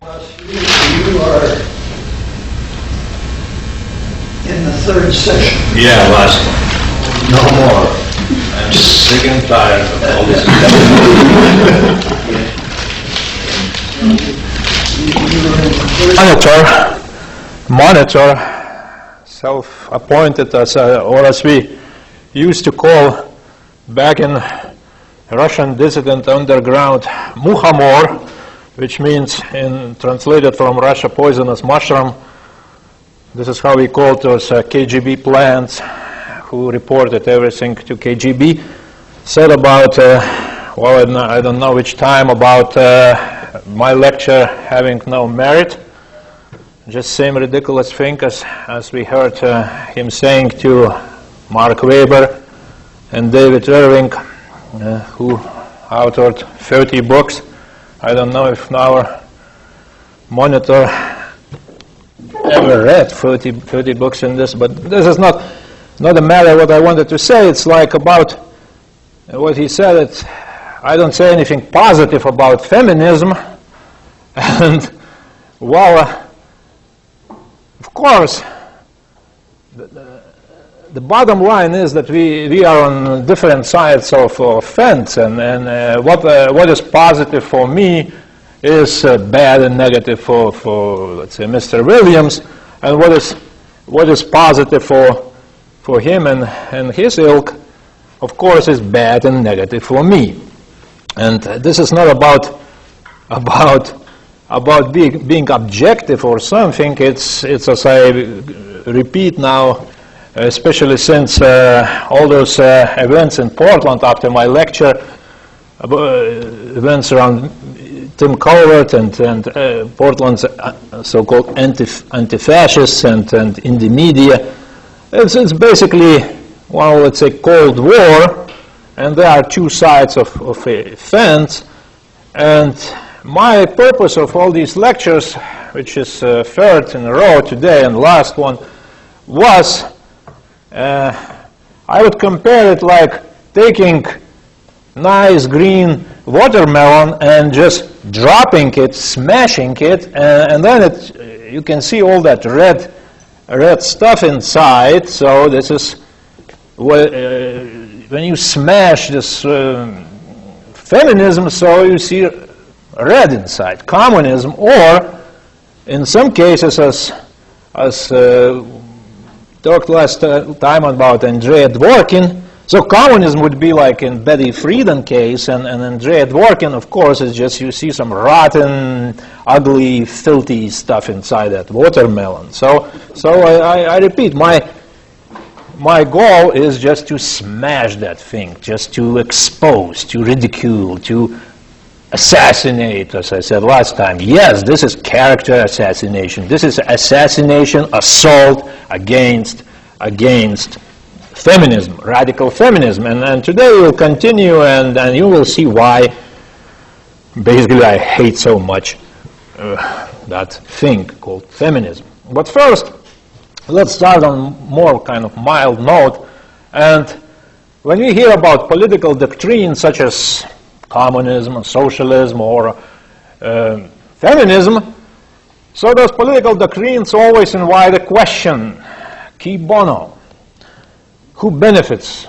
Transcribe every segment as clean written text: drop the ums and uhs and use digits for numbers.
You are in the third session. Yeah, last one. No more. I'm sick and tired of all this. Monitor, self-appointed or as we used to call back in Russian dissident underground, Mukhamor, which means, translated from Russia, poisonous mushroom. This is how we called those KGB plants who reported everything to KGB. Said about, well, I don't know which time, about my lecture having no merit. Just same ridiculous thing as we heard him saying to Mark Weber and David Irving, who authored 30 books. I don't know if our monitor ever read 30 books in this, but this is not a matter what I wanted to say. It's like about what he said. I don't say anything positive about feminism, and well, of course, the bottom line is that we are on different sides of a fence, and what is positive for me is bad and negative for let's say Mr. Williams, and what is positive for him and his ilk, of course, is bad and negative for me. And this is not about being objective or something. It's as I repeat now, especially since all those events in Portland after my lecture, events around Tim Covert and Portland's so-called anti-fascists and in the media. It's basically, well, let's say Cold War, and there are two sides of a fence. And my purpose of all these lectures, which is third in a row today and last one, was I would compare it like taking nice green watermelon and just dropping it, smashing it, and then you can see all that red stuff inside. So this is when you smash this feminism, so you see red inside. Communism, or in some cases, as talked last time about Andrei Dworkin. So communism would be like in Betty Friedan case, and Andrei Dworkin, of course, is just you see some rotten, ugly, filthy stuff inside that watermelon. So I repeat, my goal is just to smash that thing, just to expose, to ridicule, to assassinate, as I said last time. Yes, this is character assassination. This is assassination, assault against feminism, radical feminism. And today we'll continue, and you will see why basically I hate so much that thing called feminism. But first, let's start on more kind of mild note. And when we hear about political doctrines such as communism, socialism, or feminism, so those political doctrines always invite a question, qui bono? Who benefits?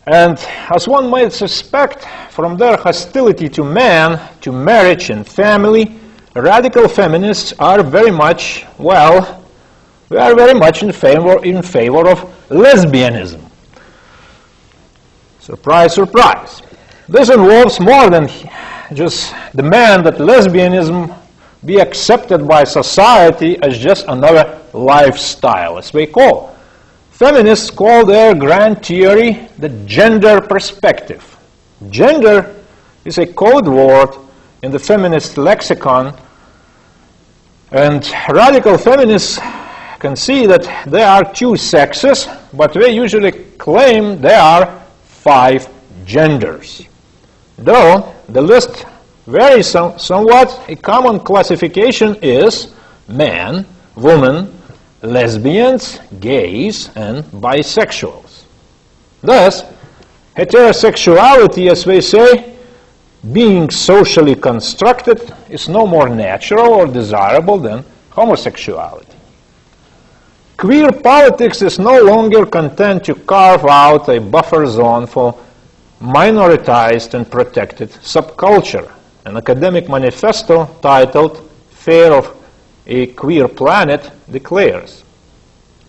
And as one might suspect from their hostility to man, to marriage and family, radical feminists are very much, well, we are very much in favor of lesbianism. Surprise, surprise. This involves more than just demand that lesbianism be accepted by society as just another lifestyle, as we call. Feminists call their grand theory the gender perspective. Gender is a code word in the feminist lexicon, and radical feminists can see that there are two sexes, but they usually claim there are 5 genders. Though the list varies somewhat, a common classification is man, woman, lesbians, gays, and bisexuals. Thus, heterosexuality, as we say, being socially constructed is no more natural or desirable than homosexuality. Queer politics is no longer content to carve out a buffer zone for minoritized and protected subculture. An academic manifesto titled "Fear of a Queer Planet" declares.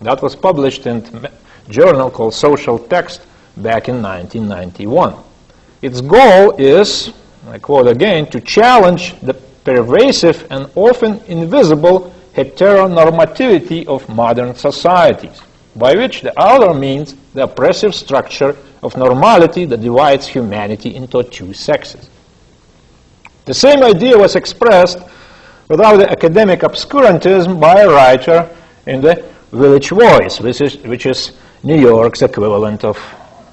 That was published in a journal called Social Text back in 1991. Its goal is, I quote again, to challenge the pervasive and often invisible heteronormativity of modern societies, by which the author means the oppressive structure of normality that divides humanity into two sexes. The same idea was expressed without the academic obscurantism by a writer in the Village Voice, which is New York's equivalent of,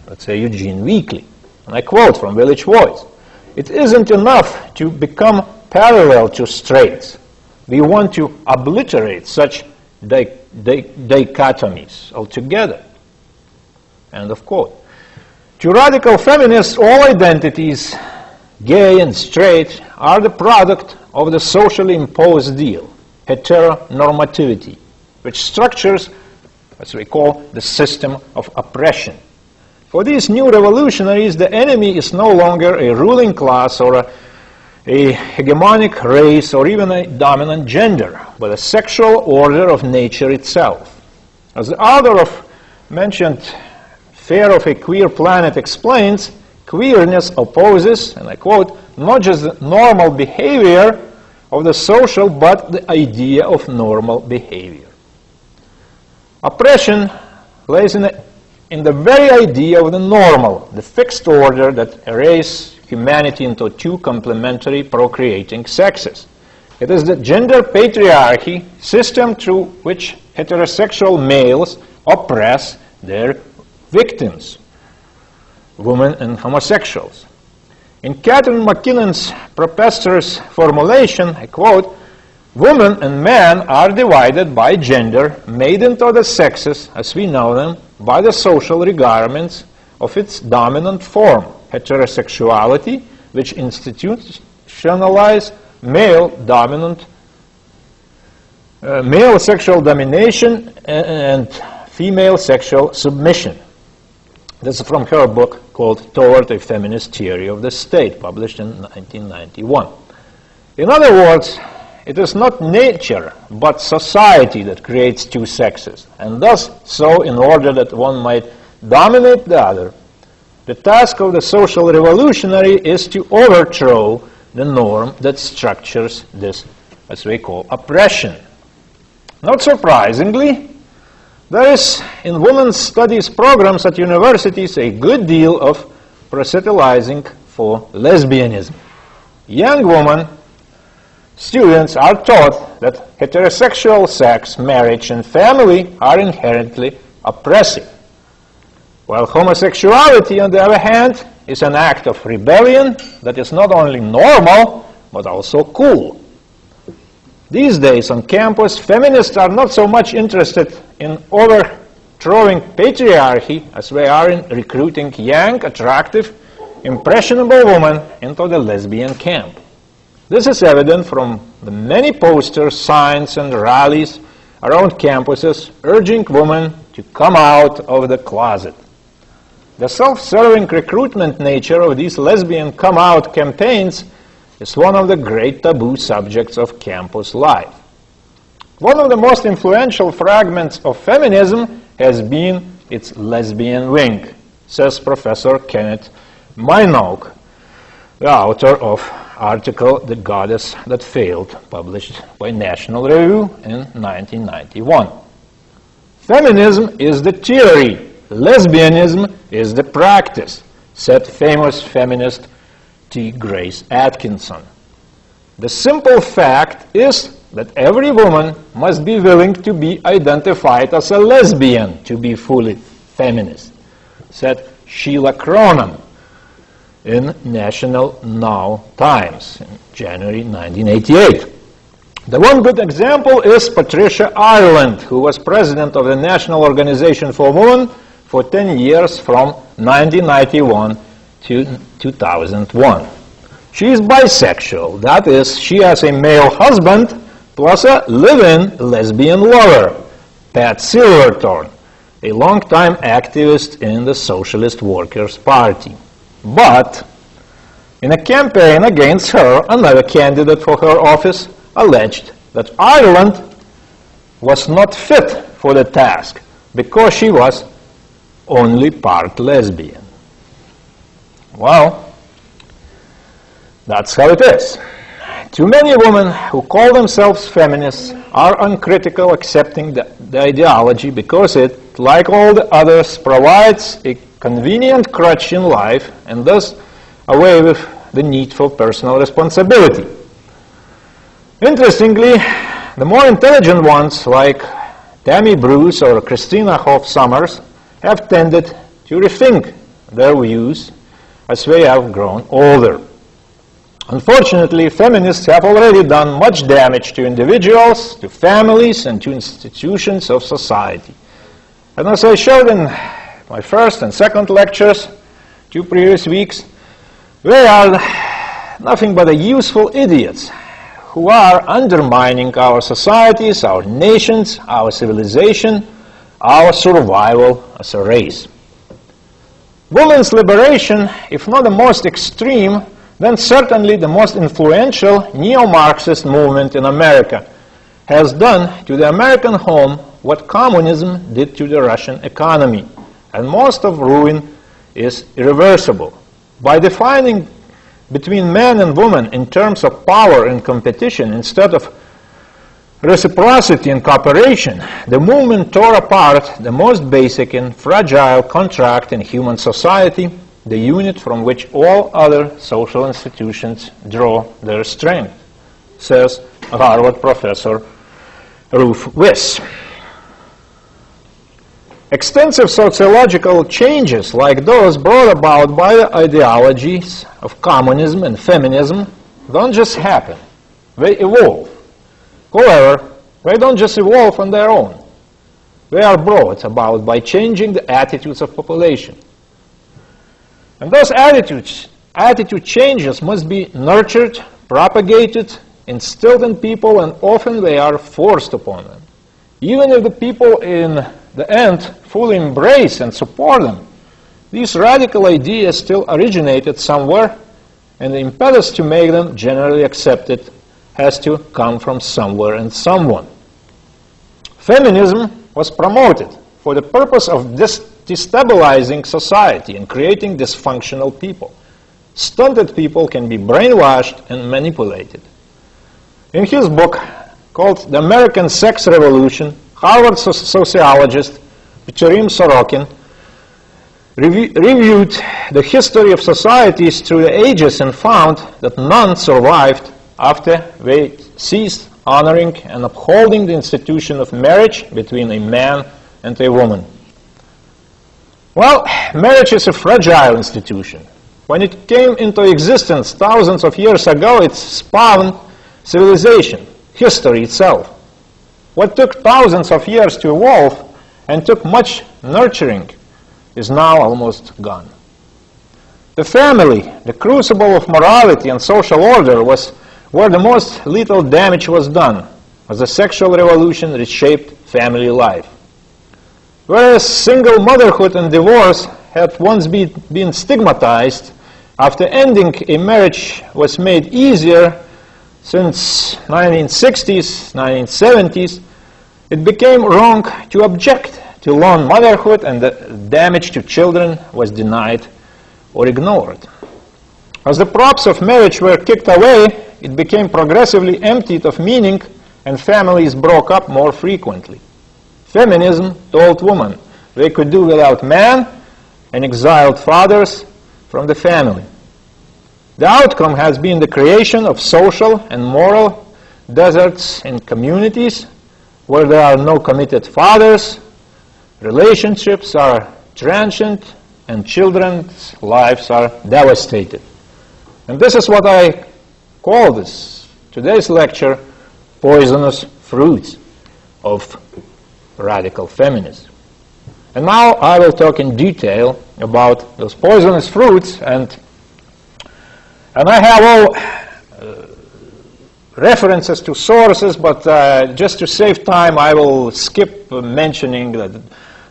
let's say, Eugene Weekly. And I quote from Village Voice, "It isn't enough to become parallel to straights. We want to obliterate such dichotomies altogether." End of quote. To radical feminists, all identities, gay and straight, are the product of the socially imposed deal, heteronormativity, which structures, as we call, the system of oppression. For these new revolutionaries, the enemy is no longer a ruling class or a hegemonic race or even a dominant gender, but a sexual order of nature itself. As the author of mentioned Fear of a Queer Planet explains, queerness opposes, and I quote, not just the normal behavior of the social, but the idea of normal behavior. Oppression lays in the very idea of the normal, the fixed order that arrays humanity into two complementary procreating sexes. It is the gender patriarchy system through which heterosexual males oppress their victims, women and homosexuals. In Catherine McKinnon's preposterous formulation, I quote, "Women and men are divided by gender, made into the sexes as we know them by the social requirements of its dominant form, heterosexuality, which institutionalize male sexual domination and female sexual submission." This is from her book called Toward a Feminist Theory of the State, published in 1991. In other words, it is not nature, but society that creates two sexes, and thus so in order that one might dominate the other. The task of the social revolutionary is to overthrow the norm that structures this, as we call, oppression. Not surprisingly, there is in women's studies programs at universities a good deal of proselytizing for lesbianism. Young women, students are taught that heterosexual sex, marriage, and family are inherently oppressive, while homosexuality, on the other hand, is an act of rebellion that is not only normal, but also cool. These days on campus, feminists are not so much interested in overthrowing patriarchy as they are in recruiting young, attractive, impressionable women into the lesbian camp. This is evident from the many posters, signs, and rallies around campuses urging women to come out of the closet. The self-serving recruitment nature of these lesbian come-out campaigns is one of the great taboo subjects of campus life. One of the most influential fragments of feminism has been its lesbian wing, says Professor Kenneth Minogue, the author of article The Goddess That Failed, published by National Review in 1991. Feminism is the theory, lesbianism is the practice, said famous feminist T. Grace Atkinson. The simple fact is that every woman must be willing to be identified as a lesbian to be fully feminist, said Sheila Cronin in National Now Times in January 1988. The one good example is Patricia Ireland, who was president of the National Organization for Women for 10 years from 1991 to 2001. She is bisexual. That is, she has a male husband plus a live-in lesbian lover, Pat Silverthorne, a longtime activist in the Socialist Workers' Party. But in a campaign against her, another candidate for her office alleged that Ireland was not fit for the task because she was only part lesbian. Well, that's how it is. Too many women who call themselves feminists are uncritical accepting the ideology because it, like all the others, provides a convenient crutch in life and does away with the need for personal responsibility. Interestingly, the more intelligent ones, like Tammy Bruce or Christina Hoff Sommers, have tended to rethink their views as they have grown older. Unfortunately, feminists have already done much damage to individuals, to families, and to institutions of society. And as I showed in my first and second lectures 2 previous weeks, they are nothing but useful idiots who are undermining our societies, our nations, our civilization, our survival as a race. Women's liberation, if not the most extreme, then certainly the most influential neo-Marxist movement in America, has done to the American home what communism did to the Russian economy, and most of ruin is irreversible. By defining between man and woman in terms of power and competition instead of reciprocity and cooperation, the movement tore apart the most basic and fragile contract in human society, the unit from which all other social institutions draw their strength, says Harvard professor Ruth Wiss. Extensive sociological changes like those brought about by the ideologies of communism and feminism don't just happen, they evolve. However, they don't just evolve on their own. They are brought about by changing the attitudes of population. And those attitude changes must be nurtured, propagated, instilled in people, and often they are forced upon them. Even if the people in the end fully embrace and support them, these radical ideas still originated somewhere, and the impetus to make them generally accepted has to come from somewhere and someone. Feminism was promoted for the purpose of destabilizing society and creating dysfunctional people. Stunted people can be brainwashed and manipulated. In his book called The American Sex Revolution, Harvard sociologist Pechorim Sorokin reviewed the history of societies through the ages and found that none survived after they ceased honoring and upholding the institution of marriage between a man and a woman. Well, marriage is a fragile institution. When it came into existence thousands of years ago, it spawned civilization, history itself. What took thousands of years to evolve and took much nurturing is now almost gone. The family, the crucible of morality and social order, was where the most lethal damage was done, as the sexual revolution reshaped family life. Whereas single motherhood and divorce had once been stigmatized, after ending a marriage was made easier since 1960s, 1970s, it became wrong to object to lone motherhood, and the damage to children was denied or ignored. As the props of marriage were kicked away, it became progressively emptied of meaning, and families broke up more frequently. Feminism told women they could do without man and exiled fathers from the family. The outcome has been the creation of social and moral deserts in communities where there are no committed fathers, relationships are transient, and children's lives are devastated. And this is what I call today's lecture, Poisonous Fruits of Radical Feminism. And now I will talk in detail about those poisonous fruits and And I have all references to sources, but just to save time, I will skip mentioning that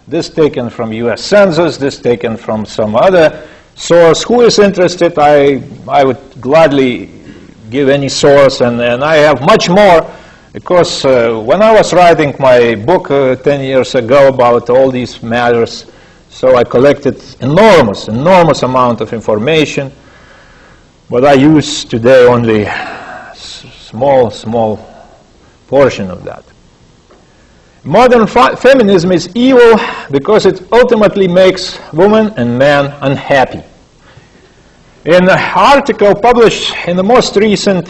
this taken from U.S. Census, this taken from some other source. Who is interested, I would gladly give any source, and I have much more, because when I was writing my book 10 years ago about all these matters, so I collected enormous amount of information, but I use today only small portion of that. Modern feminism is evil because it ultimately makes women and men unhappy. In an article published in the most recent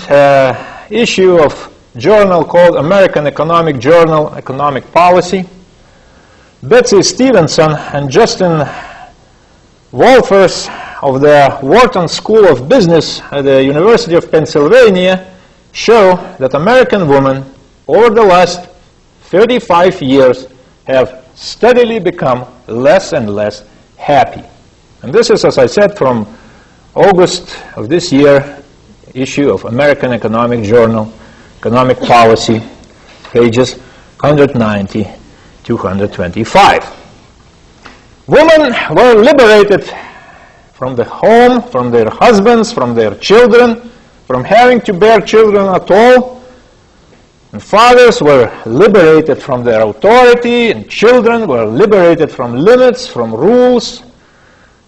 issue of journal called American Economic Journal, Economic Policy, Betsy Stevenson and Justin Wolfers of the Wharton School of Business at the University of Pennsylvania show that American women over the last 35 years have steadily become less and less happy. And this is, as I said, from August of this year issue of American Economic Journal, Economic Policy, pages 190 to 125. Women were liberated from the home, from their husbands, from their children, from having to bear children at all. And fathers were liberated from their authority, and children were liberated from limits, from rules,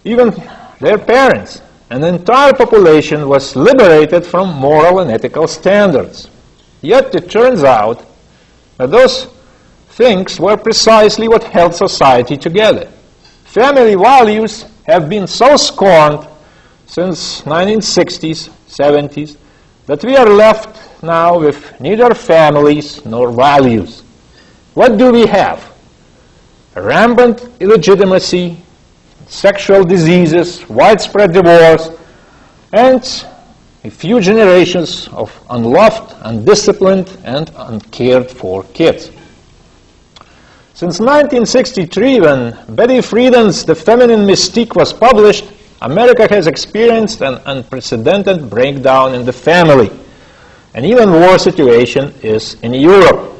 even their parents. And the entire population was liberated from moral and ethical standards. Yet it turns out that those things were precisely what held society together. Family values have been so scorned since 1960s, 70s, that we are left now with neither families nor values. What do we have? Rampant illegitimacy, sexual diseases, widespread divorce, and a few generations of unloved, undisciplined, and uncared for kids. Since 1963, when Betty Friedan's The Feminine Mystique was published, America has experienced an unprecedented breakdown in the family. An even worse situation is in Europe.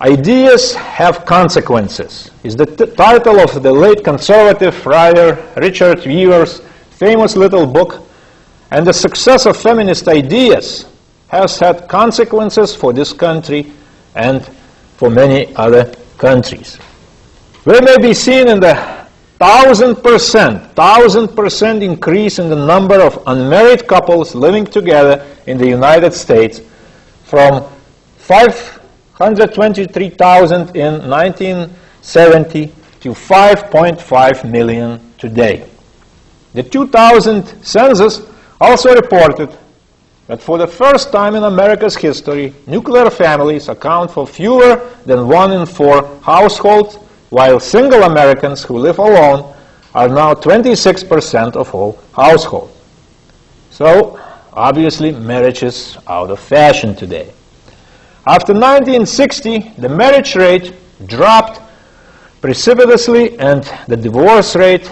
Ideas have consequences is the title of the late conservative writer Richard Weaver's famous little book, and the success of feminist ideas has had consequences for this country and for many other countries. We may be seen in the 1,000% increase in the number of unmarried couples living together in the United States, from 523,000 in 1970 to 5.5 million today. The 2000 census also reported that for the first time in America's history, nuclear families account for fewer than 1 in 4 households, while single Americans who live alone are now 26% of all households. So, obviously, marriage is out of fashion today. After 1960, the marriage rate dropped precipitously, and the divorce rate,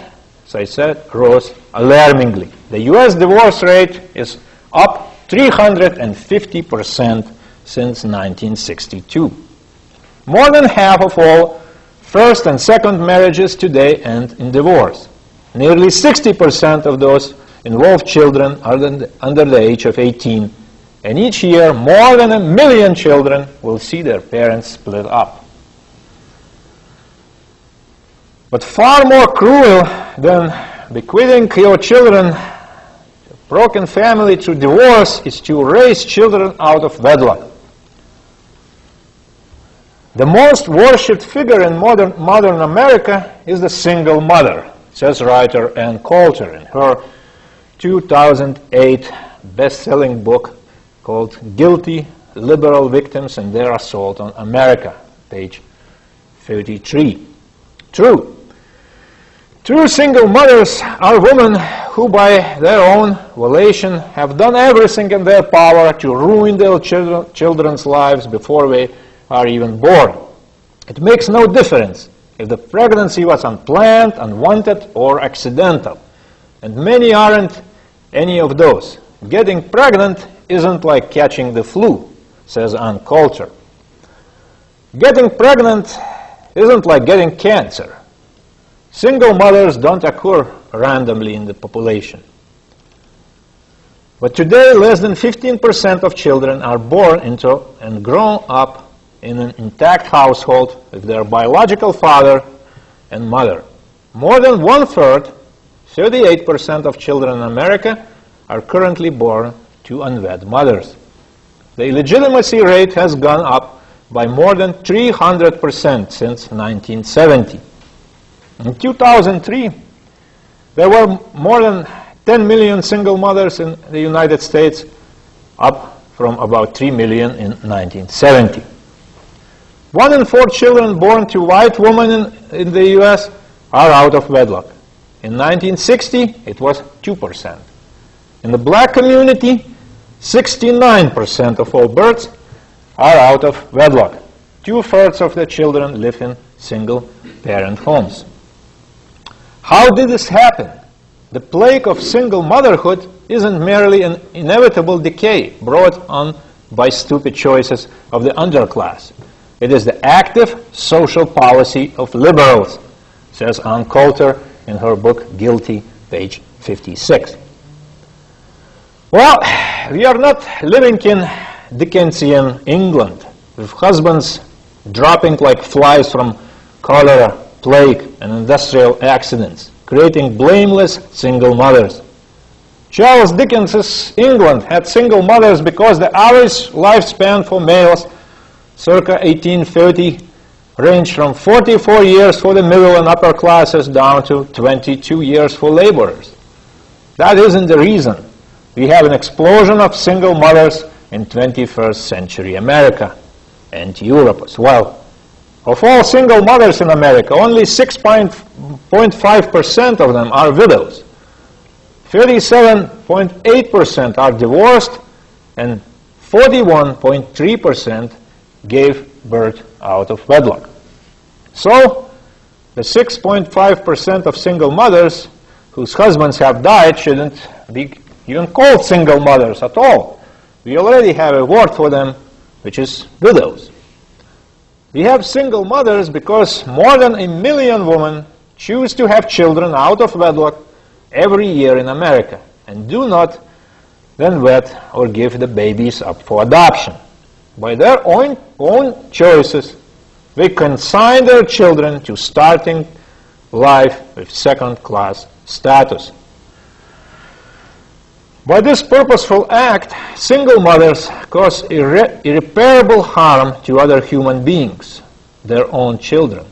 as I said, rose alarmingly. The U.S. divorce rate is up 350% since 1962. More than half of all first and second marriages today end in divorce. Nearly 60% of those involve children under the age of 18, and each year more than 1 million children will see their parents split up. But far more cruel than bequeathing your children to a broken family through divorce is to raise children out of wedlock. The most worshipped figure in modern America is the single mother, says writer Ann Coulter in her 2008 best-selling book called Guilty Liberal Victims and Their Assault on America, page 33. True. True single mothers are women who by their own volition have done everything in their power to ruin their children's lives before they are even born. It makes no difference if the pregnancy was unplanned, unwanted, or accidental. And many aren't any of those. Getting pregnant isn't like catching the flu, says Ann Coulter. Getting pregnant isn't like getting cancer. Single mothers don't occur randomly in the population. But today, less than 15% of children are born into and grow up in an intact household with their biological father and mother. More than one-third, 38% of children in America, are currently born to unwed mothers. The illegitimacy rate has gone up by more than 300% since 1970. In 2003, there were more than 10 million single mothers in the United States, up from about 3 million in 1970. 1 in 4 children born to white women in the U.S. are out of wedlock. In 1960, it was 2%. In the black community, 69% of all births are out of wedlock. 2/3 of the children live in single-parent homes. How did this happen? The plague of single motherhood isn't merely an inevitable decay brought on by stupid choices of the underclass. It is the active social policy of liberals, says Ann Coulter in her book Guilty, page 56. Well, we are not living in Dickensian England, with husbands dropping like flies from cholera, plague, and industrial accidents, creating blameless single mothers. Charles Dickens's England had single mothers because the average lifespan for males circa 1830 ranged from 44 years for the middle and upper classes down to 22 years for laborers. That isn't the reason we have an explosion of single mothers in 21st century America and Europe as well. Of all single mothers in America, only 6.5% of them are widows. 37.8% are divorced, and 41.3% gave birth out of wedlock. So, the 6.5% of single mothers whose husbands have died shouldn't be even called single mothers at all. We already have a word for them, which is widows. We have single mothers because more than 1 million women choose to have children out of wedlock every year in America and do not then wed or give the babies up for adoption. By their own choices, they consign their children to starting life with second-class status. By this purposeful act, single mothers cause irreparable harm to other human beings, their own children.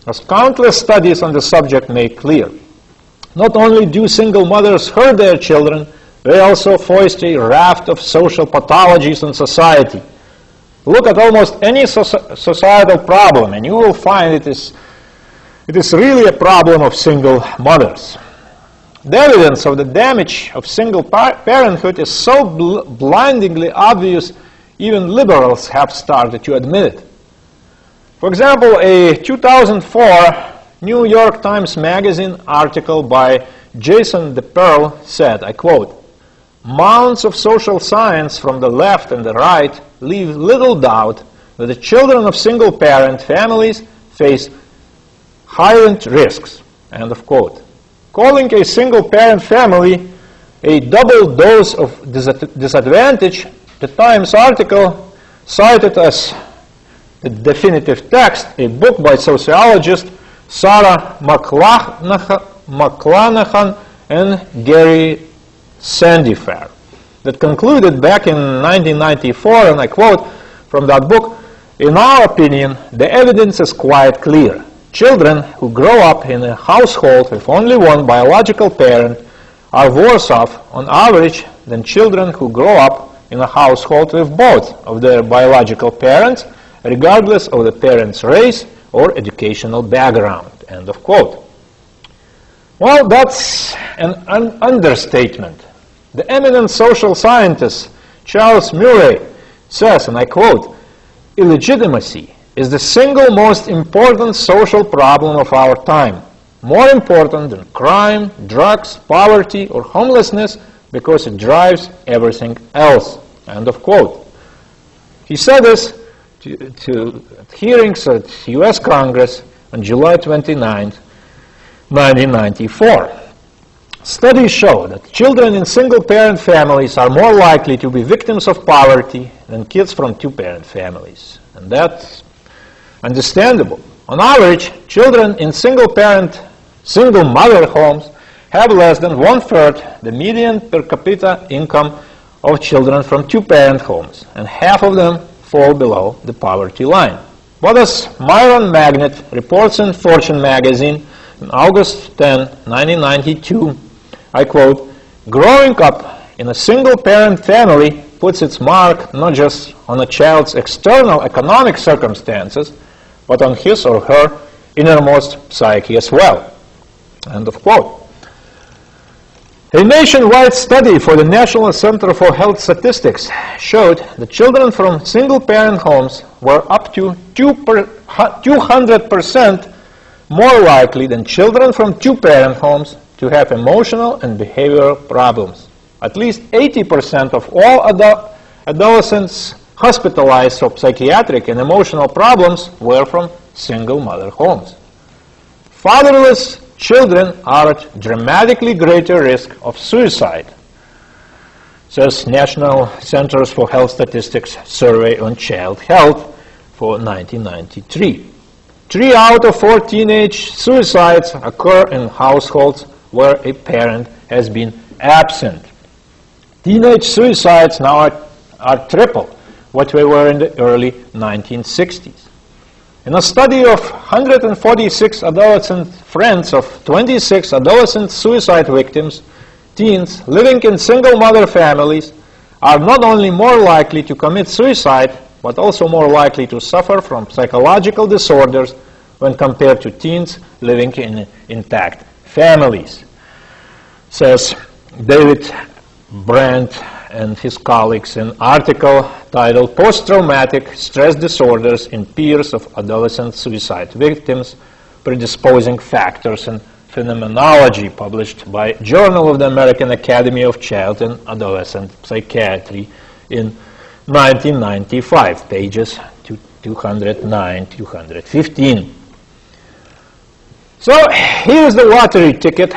As countless studies on the subject make clear, not only do single mothers hurt their children, they also foist a raft of social pathologies in society. Look at almost any societal problem, and you will find it is really a problem of single mothers. The evidence of the damage of single parenthood is so blindingly obvious, even liberals have started to admit it. For example, a 2004 New York Times Magazine article by Jason DePerle said, I quote, "Mounds of social science from the left and the right leave little doubt that the children of single-parent families face heightened risks," end of quote. Calling a single-parent family a double dose of disadvantage, the Times article cited as the definitive text a book by sociologist Sarah McClanahan and Gary Sandifer that concluded back in 1994, and I quote from that book, "In our opinion, the evidence is quite clear. Children who grow up in a household with only one biological parent are worse off on average than children who grow up in a household with both of their biological parents, regardless of the parent's race or educational background," end of quote. Well, that's an understatement. The eminent social scientist Charles Murray says, and I quote, "Illegitimacy is the single most important social problem of our time, more important than crime, drugs, poverty, or homelessness, because it drives everything else. End of quote. He said this to hearings at U.S. Congress on July 29, 1994. Studies show that children in single-parent families are more likely to be victims of poverty than kids from two-parent families. And that's understandable. On average, children in single-parent, single-mother homes have less than one-third the median per capita income of children from two-parent homes, and half of them fall below the poverty line. What does Myron Magnet reports in Fortune magazine on August 10, 1992, I quote, "Growing up in a single-parent family puts its mark not just on a child's external economic circumstances, but on his or her innermost psyche as well." End of quote. A nationwide study for the National Center for Health Statistics showed that children from single-parent homes were up to 200% more likely than children from two-parent homes to have emotional and behavioral problems. At least 80% of all adolescents hospitalized for psychiatric and emotional problems were from single-mother homes. Fatherless children are at dramatically greater risk of suicide, says National Centers for Health Statistics Survey on Child Health for 1993. 3 out of 4 teenage suicides occur in households where a parent has been absent. Teenage suicides now are triple what they were in the early 1960s. In a study of 146 adolescent friends of 26 adolescent suicide victims, teens living in single-mother families are not only more likely to commit suicide, but also more likely to suffer from psychological disorders when compared to teens living in intact families, says David Brandt and his colleagues in an article titled "Post-Traumatic Stress Disorders in Peers of Adolescent Suicide Victims, Predisposing Factors and Phenomenology," published by Journal of the American Academy of Child and Adolescent Psychiatry in 1995, pages 209 to 215. So here's the lottery ticket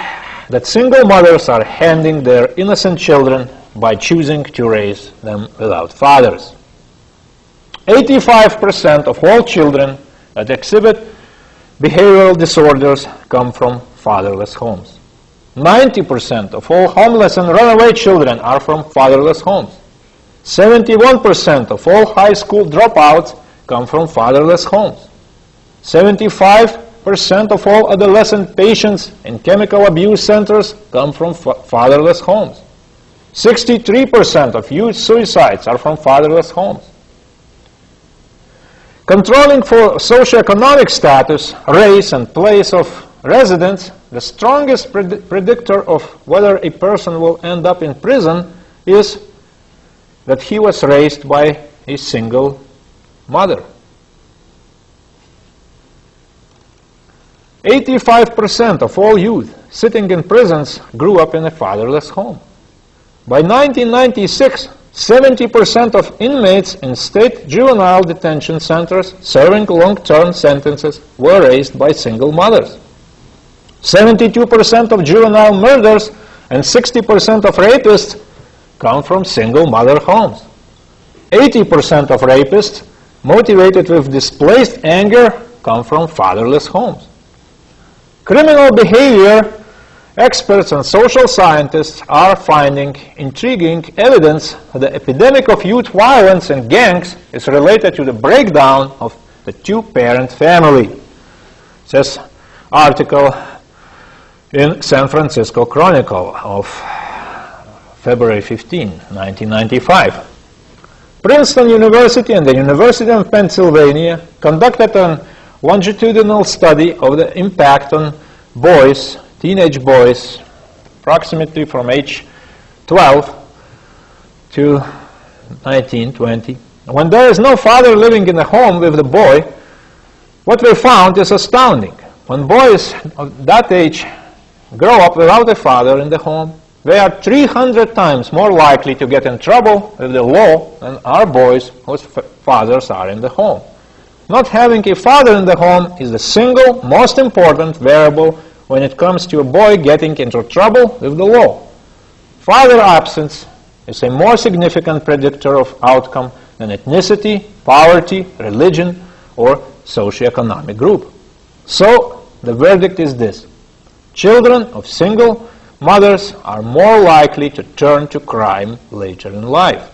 that single mothers are handing their innocent children by choosing to raise them without fathers. 85% of all children that exhibit behavioral disorders come from fatherless homes. 90% of all homeless and runaway children are from fatherless homes. 71% of all high school dropouts come from fatherless homes. 75% of all adolescent patients in chemical abuse centers come from fatherless homes. 63% of youth suicides are from fatherless homes. Controlling for socioeconomic status, race, and place of residence, the strongest predictor of whether a person will end up in prison is that he was raised by a single mother. 85% of all youth sitting in prisons grew up in a fatherless home. By 1996, 70% of inmates in state juvenile detention centers serving long-term sentences were raised by single mothers. 72% of juvenile murders and 60% of rapists come from single mother homes. 80% of rapists motivated with displaced anger come from fatherless homes. Criminal behavior experts and social scientists are finding intriguing evidence that the epidemic of youth violence and gangs is related to the breakdown of the two-parent family, says article in San Francisco Chronicle of February 15, 1995. Princeton University and the University of Pennsylvania conducted a longitudinal study of the impact on boys, teenage boys, approximately from age 12 to 19, 20. When there is no father living in the home with the boy, what we found is astounding. When boys of that age grow up without a father in the home, They are 300 times more likely to get in trouble with the law than are boys whose fathers are in the home. Not having a father in the home is the single most important variable when it comes to a boy getting into trouble with the law. Father absence is a more significant predictor of outcome than ethnicity, poverty, religion, or socioeconomic group. So, the verdict is this: children of single mothers are more likely to turn to crime later in life.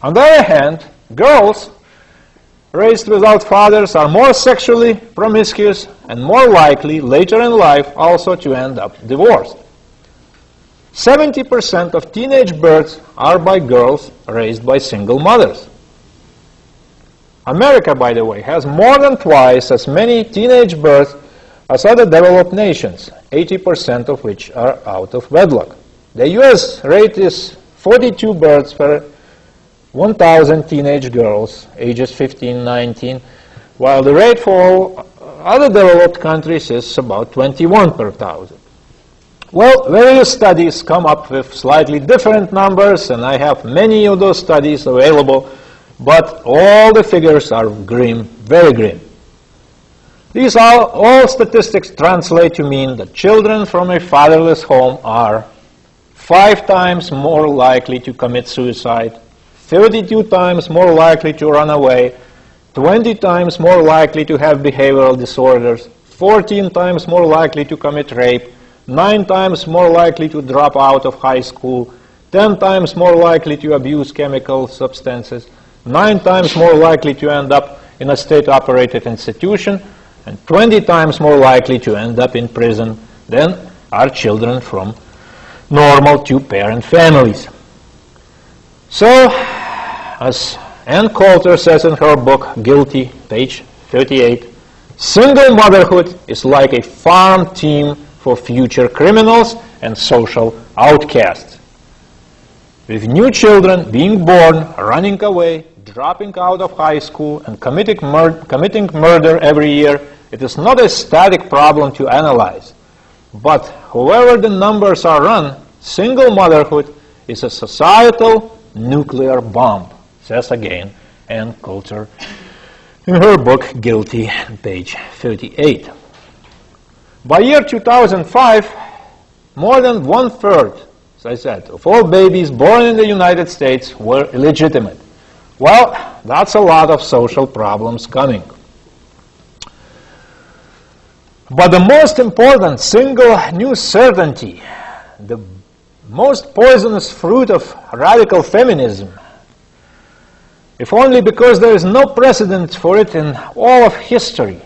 On the other hand, girls raised without fathers are more sexually promiscuous and more likely later in life also to end up divorced. 70% of teenage births are by girls raised by single mothers. America, by the way, has more than twice as many teenage births as other developed nations, 80% of which are out of wedlock. The US rate is 42 births per 1,000 teenage girls, ages 15-19, while the rate for other developed countries is about 21 per 1,000. Well, various studies come up with slightly different numbers, and I have many of those studies available, but all the figures are grim, very grim. These all statistics translate to mean that children from a fatherless home are 5 times more likely to commit suicide, 32 times more likely to run away, 20 times more likely to have behavioral disorders, 14 times more likely to commit rape, 9 times more likely to drop out of high school, 10 times more likely to abuse chemical substances, 9 times more likely to end up in a state-operated institution, and 20 times more likely to end up in prison than are children from normal two-parent families. So, as Ann Coulter says in her book, Guilty, page 38, single motherhood is like a farm team for future criminals and social outcasts. With new children being born, running away, dropping out of high school, and committing murder every year, it is not a static problem to analyze. But however the numbers are run, single motherhood is a societal nuclear bomb, says again Ann Coulter in her book Guilty, page 38. By year 2005, more than 1/3, as I said, of all babies born in the United States were illegitimate. Well, that's a lot of social problems coming. But the most important single new certainty, the most poisonous fruit of radical feminism, if only because there is no precedent for it in all of history,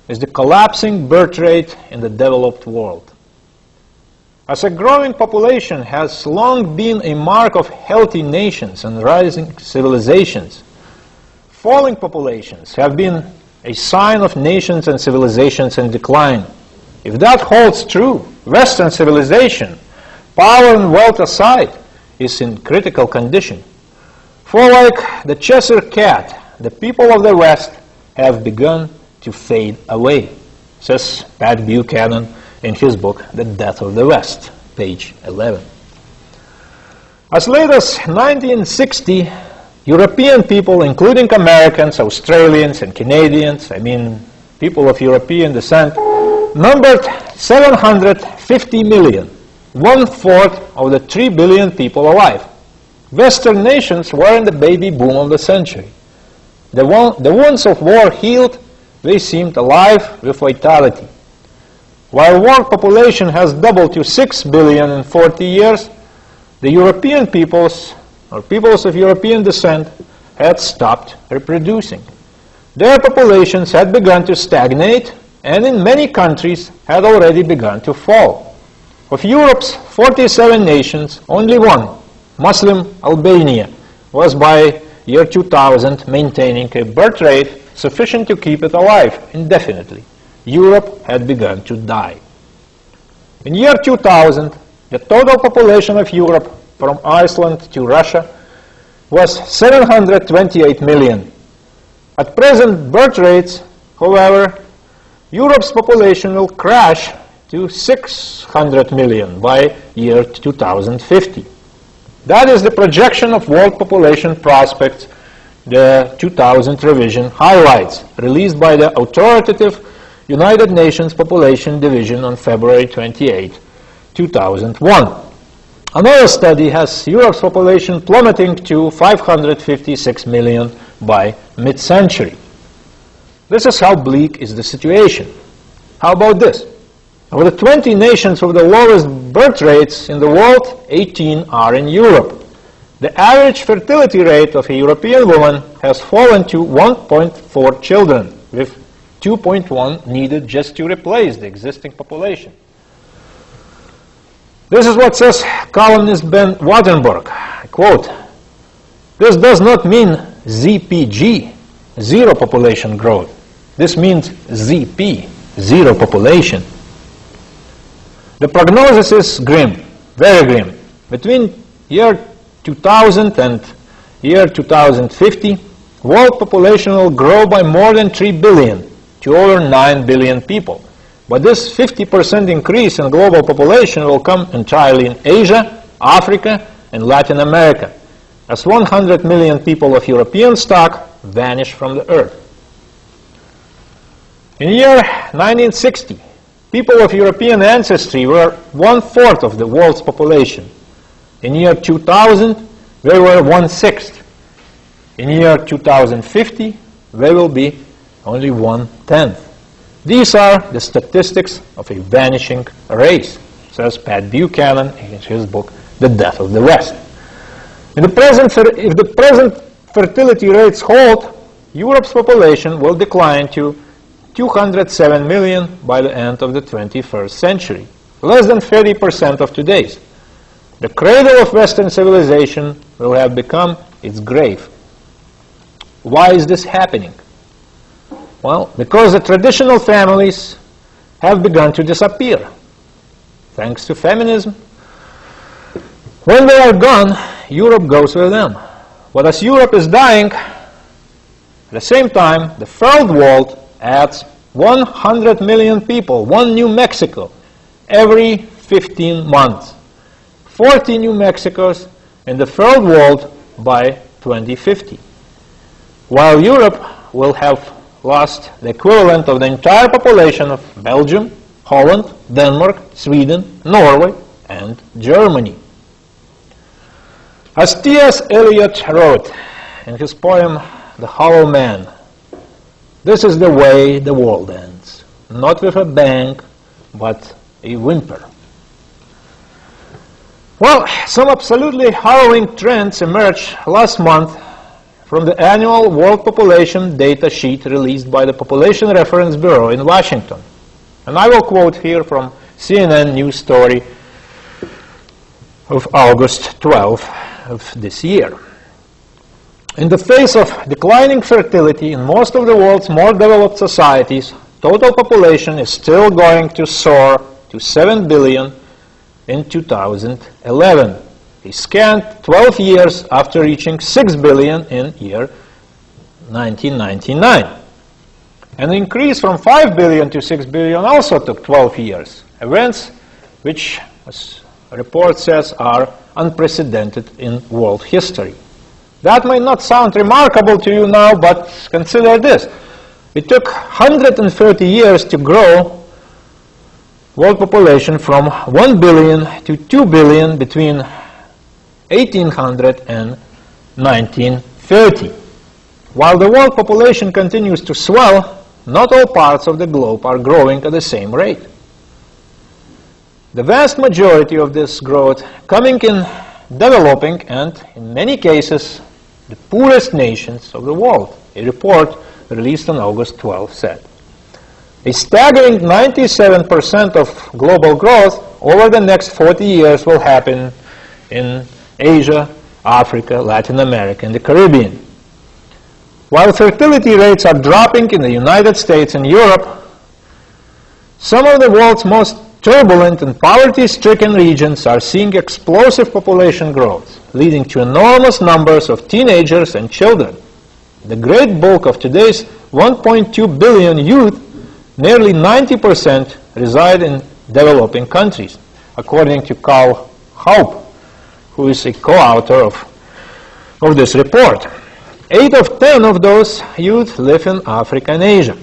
is the collapsing birth rate in the developed world. As a growing population has long been a mark of healthy nations and rising civilizations, falling populations have been a sign of nations and civilizations in decline. If that holds true, Western civilization, power and wealth aside, is in critical condition. For like the Cheshire cat, the people of the West have begun to fade away, says Pat Buchanan in his book, The Death of the West, page 11. As late as 1960, European people, including Americans, Australians, and Canadians, I mean people of European descent, numbered 750 million, 1/4 of the 3 billion people alive. Western nations were in the baby boom of the century. The wounds of war healed, they seemed alive with vitality. While world population has doubled to 6 billion in 40 years, the European peoples, or peoples of European descent, had stopped reproducing. Their populations had begun to stagnate, and in many countries had already begun to fall. Of Europe's 47 nations, only one, Muslim Albania, was by year 2000 maintaining a birth rate sufficient to keep it alive indefinitely. Europe had begun to die. In year 2000, the total population of Europe, from Iceland to Russia, was 728 million. At present birth rates, however, Europe's population will crash to 600 million by year 2050. That is the projection of world population prospects the 2000 revision highlights, released by the authoritative United Nations Population Division on February 28, 2001. Another study has Europe's population plummeting to 556 million by mid-century. This is how bleak is the situation. How about this? Of the 20 nations with the lowest birth rates in the world, 18 are in Europe. The average fertility rate of a European woman has fallen to 1.4 children, with 2.1 needed just to replace the existing population. This is what says columnist Ben Wattenberg. I quote, "This does not mean ZPG, zero population growth. This means ZP, zero population." The prognosis is grim, very grim. Between year 2000 and year 2050, world population will grow by more than 3 billion to over 9 billion people. But this 50% increase in global population will come entirely in Asia, Africa, and Latin America, as 100 million people of European stock vanish from the earth. In the year 1960, people of European ancestry were 1/4 of the world's population. In year 2000, they were 1/6. In year 2050, they will be only 1/10. These are the statistics of a vanishing race, says Pat Buchanan in his book, The Death of the West. If the present fertility rates hold, Europe's population will decline to 207 million by the end of the 21st century, less than 30% of today's. The cradle of Western civilization will have become its grave. Why is this happening? Well, because the traditional families have begun to disappear, thanks to feminism. When they are gone, Europe goes with them. But as Europe is dying, at the same time, the third world adds 100 million people, one New Mexico, every 15 months. 40 New Mexicos in the third world by 2050. While Europe will have lost the equivalent of the entire population of Belgium, Holland, Denmark, Sweden, Norway, and Germany. As T.S. Eliot wrote in his poem, The Hollow Man, this is the way the world ends, not with a bang, but a whimper. Well, some absolutely harrowing trends emerged last month from the annual World Population Data Sheet released by the Population Reference Bureau in Washington. And I will quote here from CNN news story of August 12th of this year. In the face of declining fertility in most of the world's more developed societies, total population is still going to soar to 7 billion in 2011. A scant 12 years after reaching 6 billion in year 1999. An increase from 5 billion to 6 billion also took 12 years, events which, as a report says, are unprecedented in world history. That may not sound remarkable to you now, but consider this. It took 130 years to grow world population from 1 billion to 2 billion between 1800 and 1930. While the world population continues to swell, not all parts of the globe are growing at the same rate. The vast majority of this growth coming in developing and, in many cases, the poorest nations of the world, a report released on August 12 said. A staggering 97% of global growth over the next 40 years will happen in Asia, Africa, Latin America, and the Caribbean. While fertility rates are dropping in the United States and Europe, some of the world's most turbulent and poverty-stricken regions are seeing explosive population growth, leading to enormous numbers of teenagers and children. The great bulk of today's 1.2 billion youth, nearly 90%, reside in developing countries, according to Carl Haupt, who is a co-author of this report. 8 of 10 of those youth live in Africa and Asia.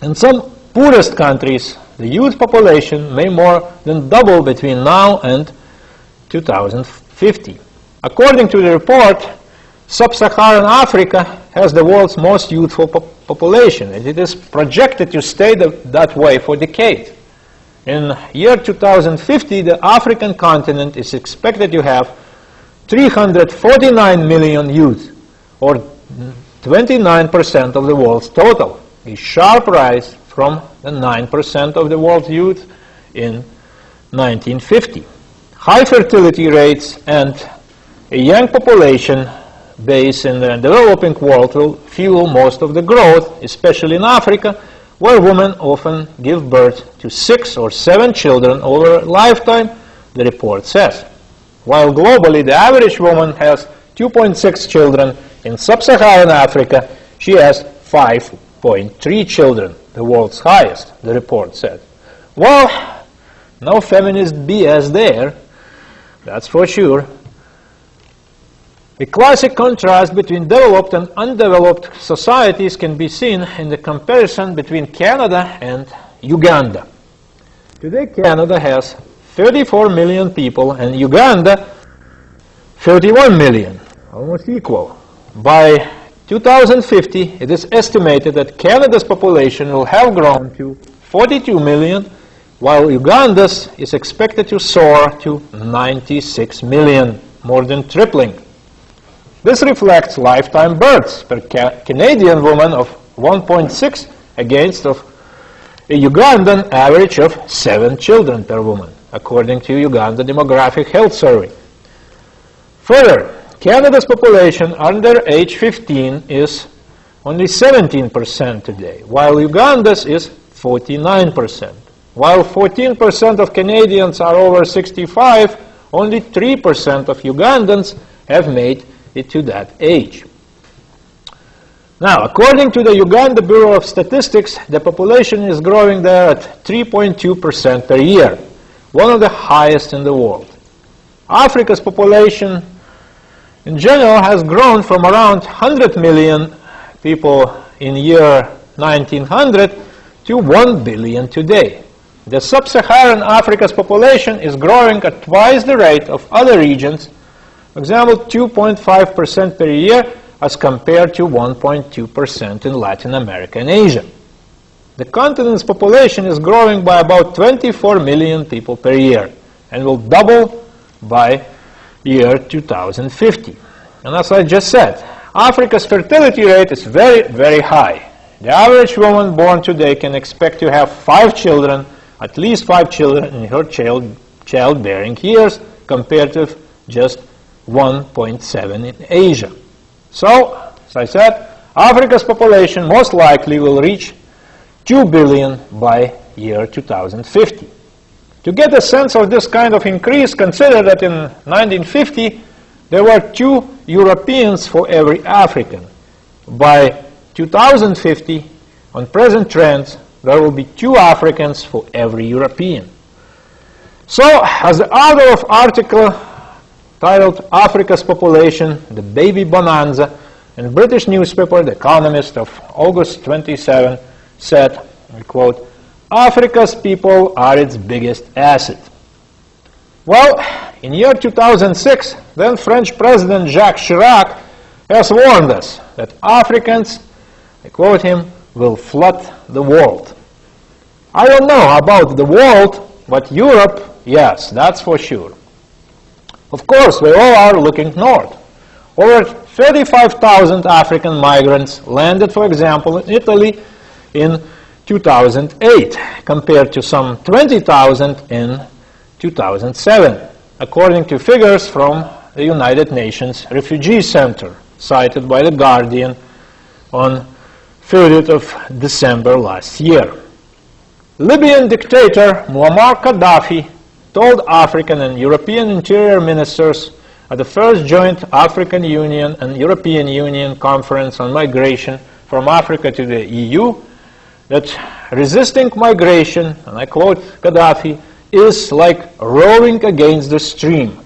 In some poorest countries, the youth population may more than double between now and 2050. According to the report, Sub-Saharan Africa has the world's most youthful population, and it is projected to stay that way for decades. In year 2050, the African continent is expected to have 349 million youth, or 29% of the world's total, a sharp rise from the 9% of the world's youth in 1950. High fertility rates and a young population base in the developing world will fuel most of the growth, especially in Africa, where women often give birth to 6 or 7 children over a lifetime, the report says. While globally the average woman has 2.6 children, in Sub-Saharan Africa she has 5.3 children, the world's highest, the report said. Well, no feminist BS there, that's for sure. A classic contrast between developed and undeveloped societies can be seen in the comparison between Canada and Uganda. Today Canada has 34 million people and Uganda 31 million, almost equal. By 2050, it is estimated that Canada's population will have grown to 42 million, while Uganda's is expected to soar to 96 million, more than tripling. This reflects lifetime births per Canadian woman of 1.6 against of a Ugandan average of 7 children per woman, according to Uganda Demographic Health Survey. Further, Canada's population under age 15 is only 17% today, while Uganda's is 49%. While 14% of Canadians are over 65, only 3% of Ugandans have made it to that age. Now, according to the Uganda Bureau of Statistics, the population is growing there at 3.2% per year, one of the highest in the world. Africa's population in general has grown from around 100 million people in year 1900 to 1 billion today. The Sub-Saharan Africa's population is growing at twice the rate of other regions, for example, 2.5% per year as compared to 1.2% in Latin America and Asia. The continent's population is growing by about 24 million people per year and will double by year 2050. And as I just said, Africa's fertility rate is very, very high. The average woman born today can expect to have 5 children, at least 5 children in her childbearing years, compared to just 1.7 in Asia. So, as I said, Africa's population most likely will reach 2 billion by year 2050. To get a sense of this kind of increase, consider that in 1950 there were 2 Europeans for every African. By 2050, on present trends, there will be 2 Africans for every European. So, as the author of article titled Africa's Population, the Baby Bonanza, in British newspaper The Economist of August 27 said, I quote, "Africa's people are its biggest asset." Well, in year 2006, then French President Jacques Chirac has warned us that Africans, I quote him, will flood the world. I don't know about the world, but Europe, yes, that's for sure. Of course, we all are looking north. Over 35,000 African migrants landed, for example, in Italy in 2008, compared to some 20,000 in 2007, according to figures from the United Nations Refugee Center, cited by The Guardian on 30th of December last year. Libyan dictator Muammar Gaddafi told African and European interior ministers at the first joint African Union and European Union Conference on Migration from Africa to the EU that resisting migration, and I quote Gaddafi, is like rowing against the stream,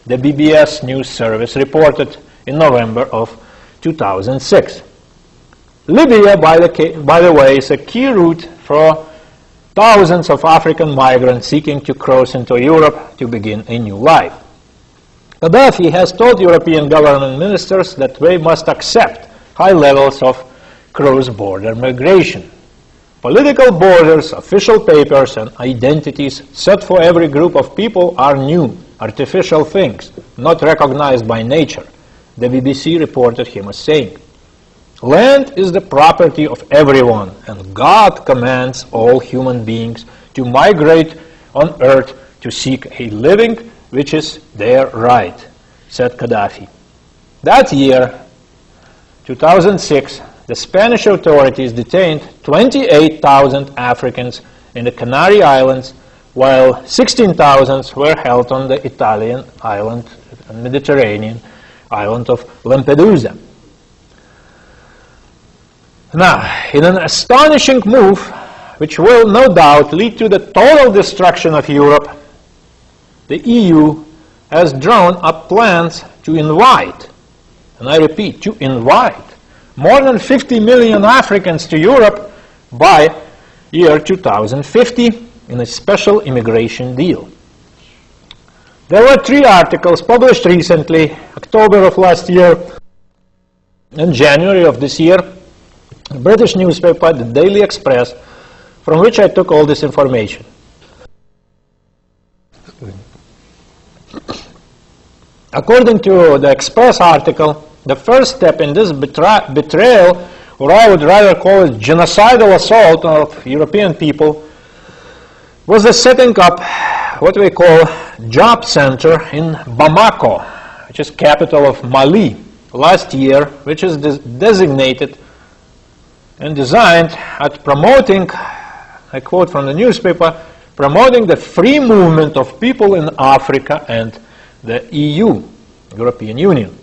the BBS News Service reported in November of 2006. Libya, by the way, is a key route for thousands of African migrants seeking to cross into Europe to begin a new life. Gaddafi has told European government ministers that they must accept high levels of cross-border migration. Political borders, official papers, and identities set for every group of people are new, artificial things, not recognized by nature, the BBC reported him as saying. Land is the property of everyone, and God commands all human beings to migrate on earth to seek a living which is their right, said Gaddafi. That year, 2006, the Spanish authorities detained 28,000 Africans in the Canary Islands, while 16,000 were held on the Italian island, Mediterranean island of Lampedusa. Now, in an astonishing move, which will no doubt lead to the total destruction of Europe, the EU has drawn up plans to invite, and I repeat, to invite, more than 50 million Africans to Europe by year 2050 in a special immigration deal. There were 3 articles published recently, October of last year and January of this year, a British newspaper, the Daily Express, from which I took all this information. According to the Express article, the first step in this betrayal, or I would rather call it genocidal assault of European people, was the setting up what we call job center in Bamako, which is capital of Mali, last year, which is designated and designed at promoting, I quote from the newspaper, promoting the free movement of people in Africa and the EU, European Union.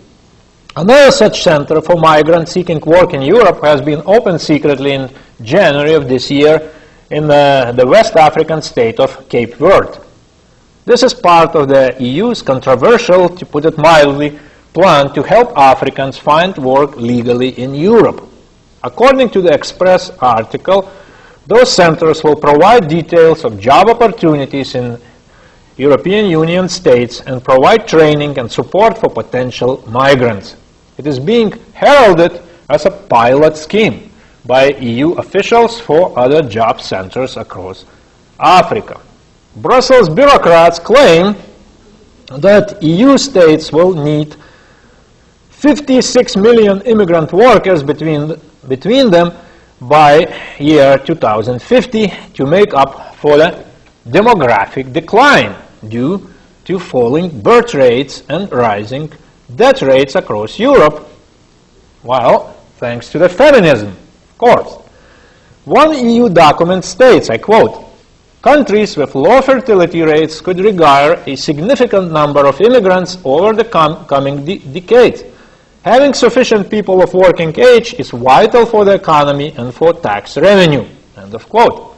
Another such center for migrants seeking work in Europe has been opened secretly in January of this year in the West African state of Cape Verde. This is part of the EU's controversial, to put it mildly, plan to help Africans find work legally in Europe. According to the Express article, those centers will provide details of job opportunities in European Union states and provide training and support for potential migrants. It is being heralded as a pilot scheme by EU officials for other job centers across Africa. Brussels bureaucrats claim that EU states will need 56 million immigrant workers between them by year 2050 to make up for the demographic decline due to falling birth rates and rising death rates across Europe. Well, thanks to the feminism, of course. One EU document states, I quote, countries with low fertility rates could require a significant number of immigrants over the coming decades. Having sufficient people of working age is vital for the economy and for tax revenue. End of quote.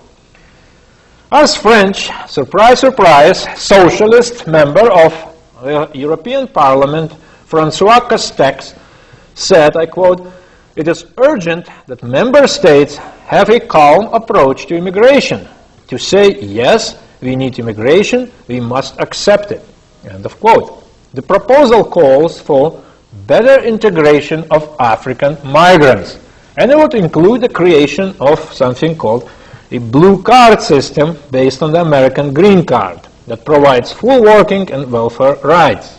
As French, surprise, surprise, socialist member of the European Parliament, François Castex, said, I quote, it is urgent that member states have a calm approach to immigration. To say, yes, we need immigration, we must accept it. End of quote. The proposal calls for better integration of African migrants, and it would include the creation of something called a blue card system based on the American green card that provides full working and welfare rights.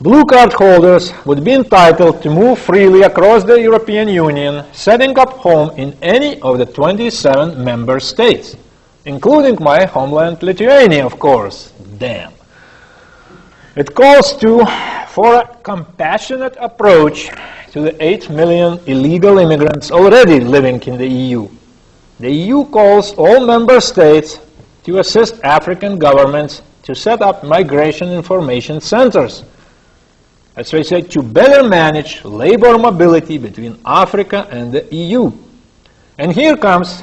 Blue card holders would be entitled to move freely across the European Union, setting up home in any of the 27 member states, including my homeland Lithuania, of course. Damn. It calls for a compassionate approach to the 8 million illegal immigrants already living in the EU. The EU calls all member states to assist African governments to set up migration information centers, as we say, to better manage labor mobility between Africa and the EU. And here comes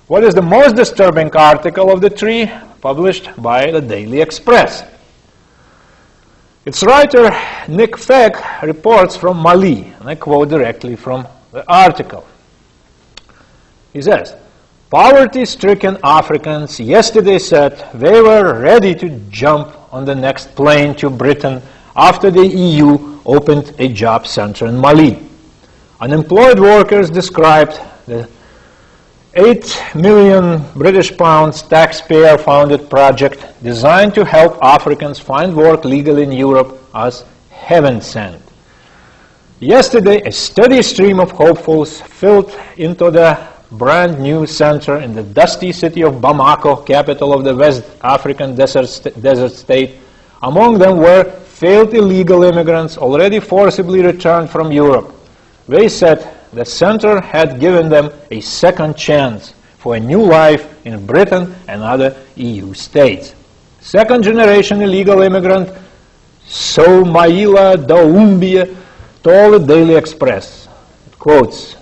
what is the most disturbing article of the three, published by the Daily Express. Its writer, Nick Fegg, reports from Mali, and I quote directly from the article. He says, "Poverty-stricken Africans yesterday said they were ready to jump on the next plane to Britain after the EU opened a job center in Mali. Unemployed workers described the 8 million British pounds taxpayer-funded project designed to help Africans find work legally in Europe as heaven sent. Yesterday, a steady stream of hopefuls filled into the brand new center in the dusty city of Bamako, capital of the West African desert state. Among them were failed illegal immigrants already forcibly returned from Europe. They said the center had given them a second chance for a new life in Britain and other EU states. Second-generation illegal immigrant Soumaila Doumbia told the Daily Express, quotes,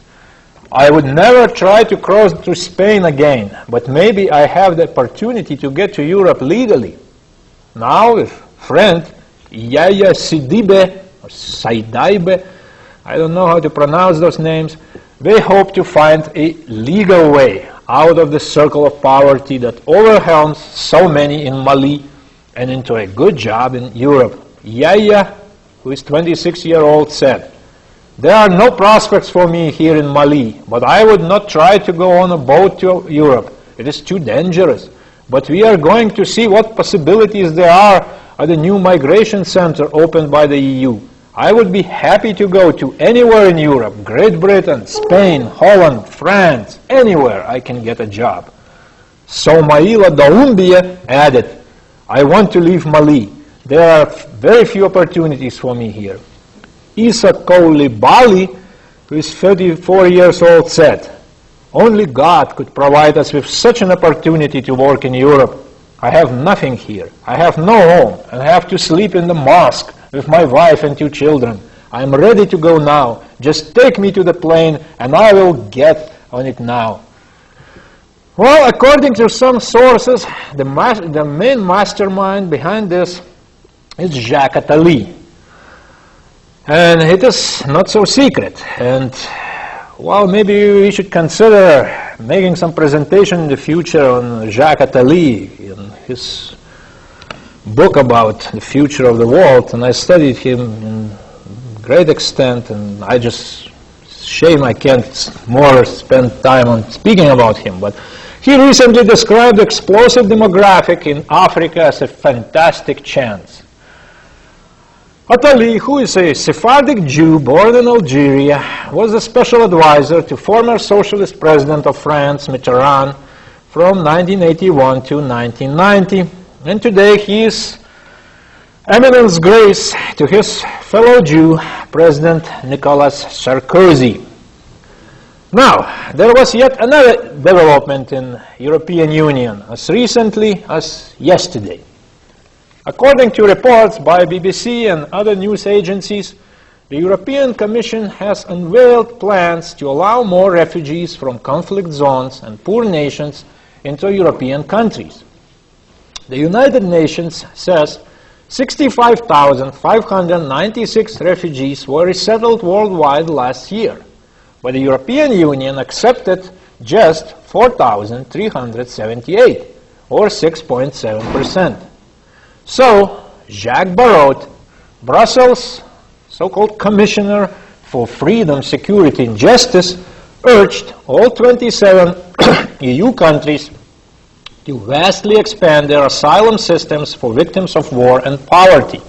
"I would never try to cross to Spain again, but maybe I have the opportunity to get to Europe legally. Now, with friend Yaya Sidibe, or Saidaibe, I don't know how to pronounce those names, they hope to find a legal way out of the circle of poverty that overwhelms so many in Mali and into a good job in Europe." Yaya, who is 26-year-old, said, "There are no prospects for me here in Mali, but I would not try to go on a boat to Europe. It is too dangerous. But we are going to see what possibilities there are at the new migration center opened by the EU. I would be happy to go to anywhere in Europe, Great Britain, Spain, Holland, France, anywhere I can get a job." Soumaila Doumbia added, "I want to leave Mali. There are very few opportunities for me here." Issa Koulibaly, who is 34 years old, said, "Only God could provide us with such an opportunity to work in Europe. I have nothing here. I have no home and have to sleep in the mosque with my wife and 2 children. I am ready to go now. Just take me to the plane and I will get on it now." Well, according to some sources, the main mastermind behind this is Jacques Attali. And it is not so secret. And, well, maybe we should consider making some presentation in the future on Jacques Attali in his book about the future of the world. And I studied him in great extent, and I just, shame I can't more spend time on speaking about him. But he recently described the explosive demographic in Africa as a fantastic chance. Attali, who is a Sephardic Jew born in Algeria, was a special advisor to former socialist president of France, Mitterrand, from 1981 to 1990. And today he is eminence grace to his fellow Jew, President Nicolas Sarkozy. Now, there was yet another development in European Union as recently as yesterday. According to reports by BBC and other news agencies, the European Commission has unveiled plans to allow more refugees from conflict zones and poor nations into European countries. The United Nations says 65,596 refugees were resettled worldwide last year, but the European Union accepted just 4,378, or 6.7%. So, Jacques Barrot, Brussels' so-called Commissioner for Freedom, Security and Justice, urged all 27 EU countries to vastly expand their asylum systems for victims of war and poverty.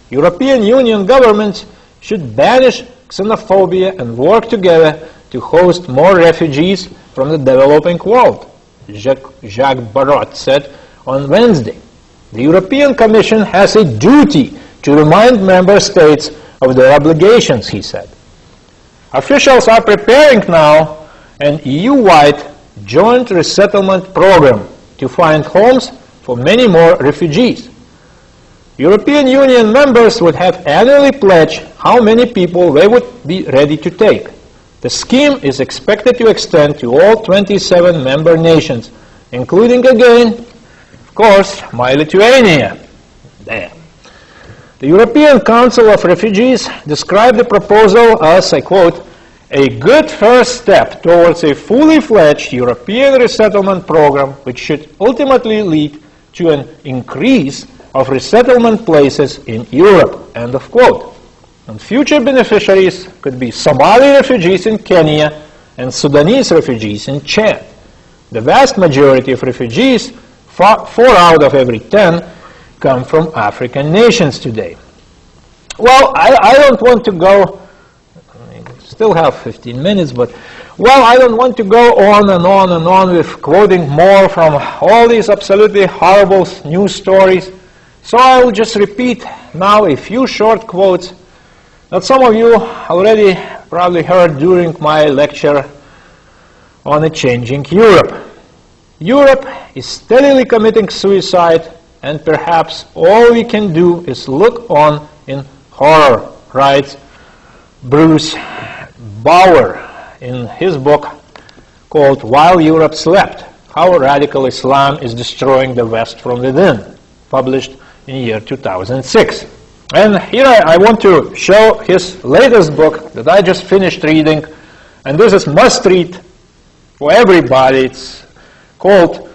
European Union governments should banish xenophobia and work together to host more refugees from the developing world, Jacques Barrot said on Wednesday. The European Commission has a duty to remind member states of their obligations, he said. Officials are preparing now an EU-wide joint resettlement program to find homes for many more refugees. European Union members would have annually pledged how many people they would be ready to take. The scheme is expected to extend to all 27 member nations, including, again, of course, my Lithuania. There. The European Council of Refugees described the proposal as, I quote, a good first step towards a fully fledged European resettlement program which should ultimately lead to an increase of resettlement places in Europe, end of quote. And future beneficiaries could be Somali refugees in Kenya and Sudanese refugees in Chad. The vast majority of refugees, 4 out of every 10, come from African nations today. Well, I don't want to go, still have 15 minutes, but, well, I don't want to go on and on and on with quoting more from all these absolutely horrible news stories. So I will just repeat now a few short quotes that some of you already probably heard during my lecture on a changing Europe. Europe is steadily committing suicide, and perhaps all we can do is look on in horror, writes Bruce Bauer in his book called While Europe Slept, How Radical Islam is Destroying the West from Within, published in the year 2006. And here I want to show his latest book that I just finished reading, and this is must read for everybody. It's called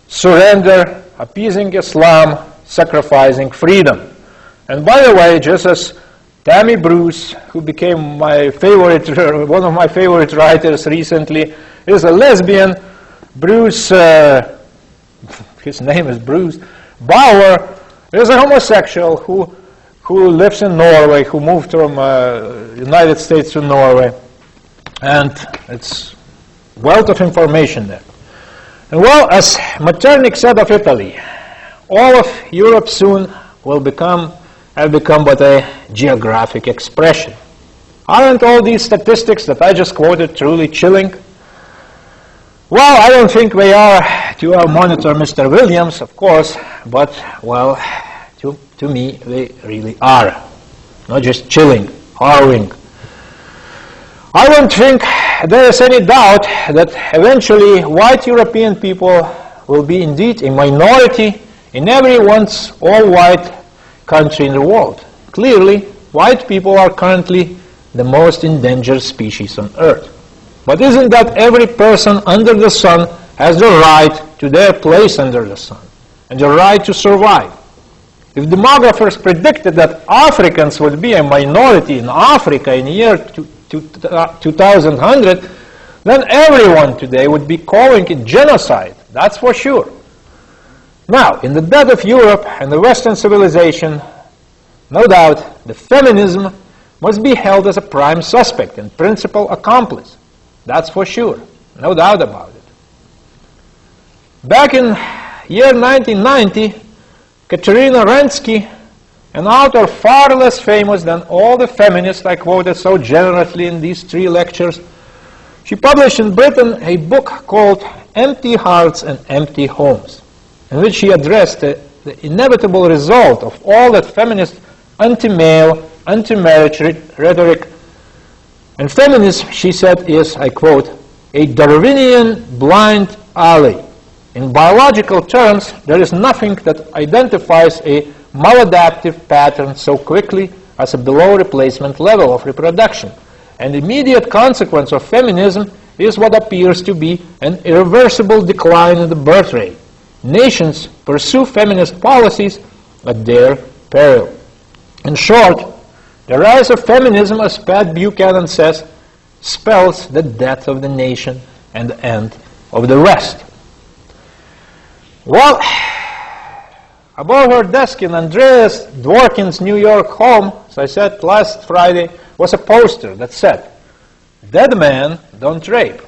Surrender, Appeasing Islam, Sacrificing Freedom. And by the way, just as Tammy Bruce, who became my favorite, one of my favorite writers recently, is a lesbian. Bruce, his name is Bruce Bauer, is a homosexual who lives in Norway, who moved from United States to Norway. And it's wealth of information there. And well, as Metternich said of Italy, all of Europe soon have become but a geographic expression. Aren't all these statistics that I just quoted truly chilling? Well, I don't think they are to our monitor, Mr. Williams, of course, but, well, to me, they really are. Not just chilling, harrowing. I don't think there is any doubt that eventually white European people will be indeed a minority in every once all-white country in the world. Clearly, white people are currently the most endangered species on earth. But isn't that every person under the sun has the right to their place under the sun and the right to survive? If demographers predicted that Africans would be a minority in Africa in the year 2100, then everyone today would be calling it genocide, that's for sure. Now, in the death of Europe and the Western civilization, no doubt, the feminism must be held as a prime suspect and principal accomplice. That's for sure, no doubt about it. Back in year 1990, Katerina Rensky, an author far less famous than all the feminists I quoted so generously in these 3 lectures, she published in Britain a book called Empty Hearts and Empty Homes, in which she addressed the inevitable result of all that feminist anti-male, anti-marriage rhetoric. And feminism, she said, is, I quote, a Darwinian blind alley. In biological terms, there is nothing that identifies a maladaptive pattern so quickly as a below replacement level of reproduction. An immediate consequence of feminism is what appears to be an irreversible decline in the birth rate. Nations pursue feminist policies at their peril. In short, the rise of feminism, as Pat Buchanan says, spells the death of the nation and the end of the West. Well, above her desk in Andreas Dworkin's New York home, as I said last Friday, was a poster that said, "Dead man, don't rape."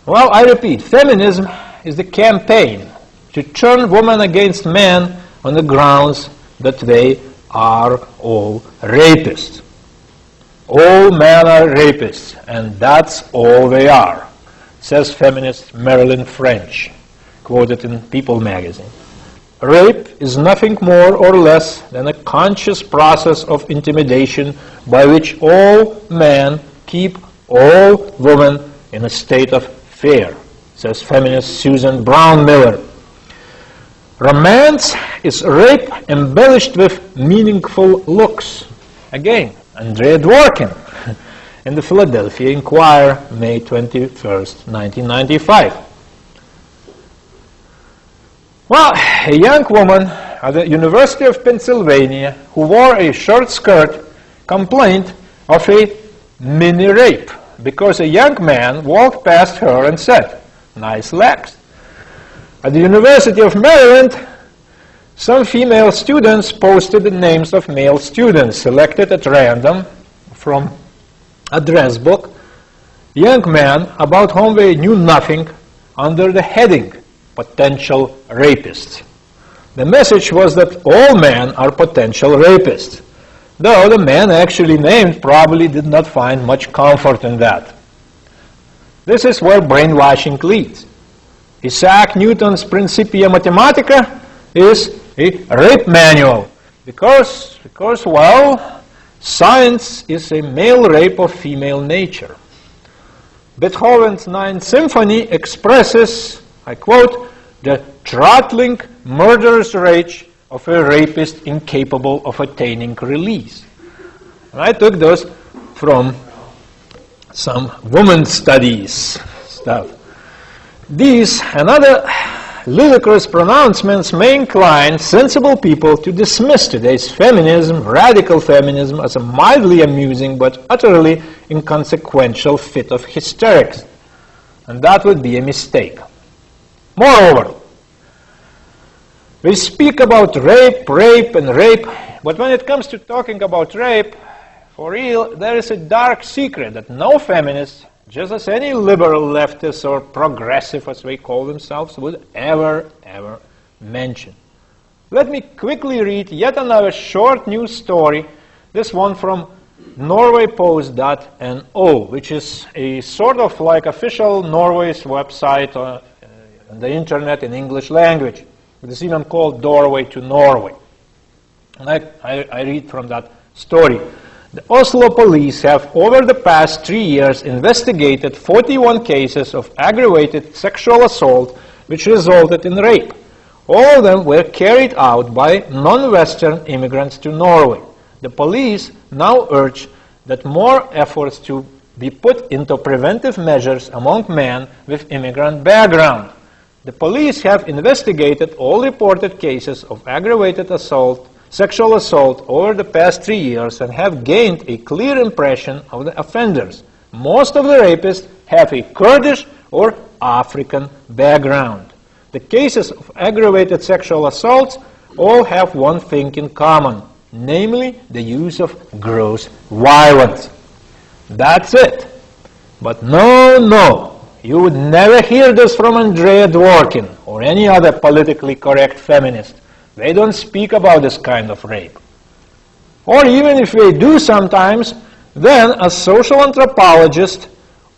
Well, I repeat, feminism is the campaign to turn women against men on the grounds that they are all rapists. All men are rapists, and that's all they are, says feminist Marilyn French, quoted in People magazine. Rape is nothing more or less than a conscious process of intimidation by which all men keep all women in a state of fear, says feminist Susan Brown Miller. Romance is rape embellished with meaningful looks. Again, Andrea Dworkin in the Philadelphia Inquirer, May 21st, 1995. Well, a young woman at the University of Pennsylvania who wore a short skirt complained of a mini rape because a young man walked past her and said, "Nice legs." At the University of Maryland, some female students posted the names of male students selected at random from address book, young men about whom they knew nothing, under the heading, potential rapists. The message was that all men are potential rapists, though the man actually named probably did not find much comfort in that. This is where brainwashing leads. Isaac Newton's Principia Mathematica is a rape manual because well, science is a male rape of female nature. Beethoven's Ninth Symphony expresses, I quote, the throttling, murderous rage of a rapist incapable of attaining release. And I took those from some women's studies stuff. These and other ludicrous pronouncements may incline sensible people to dismiss today's feminism, radical feminism, as a mildly amusing but utterly inconsequential fit of hysterics. And that would be a mistake. Moreover, we speak about rape, but when it comes to talking about rape, for real, there is a dark secret that no feminist, just as any liberal leftist or progressive, as they call themselves, would ever mention. Let me quickly read yet another short news story, this one from norwaypost.no, which is a sort of like official Norway's website on the internet in English language. It is even called Doorway to Norway. And I read from that story. The Oslo police have, over the past 3 years, investigated 41 cases of aggravated sexual assault which resulted in rape. All of them were carried out by non-Western immigrants to Norway. The police now urge that more efforts to be put into preventive measures among men with immigrant background. The police have investigated all reported cases of aggravated sexual assault over the past 3 years and have gained a clear impression of the offenders. Most of the rapists have a Kurdish or African background. The cases of aggravated sexual assaults all have one thing in common, namely the use of gross violence. That's it. But no, you would never hear this from Andrea Dworkin or any other politically correct feminist. They don't speak about this kind of rape. Or even if they do sometimes, then a social anthropologist,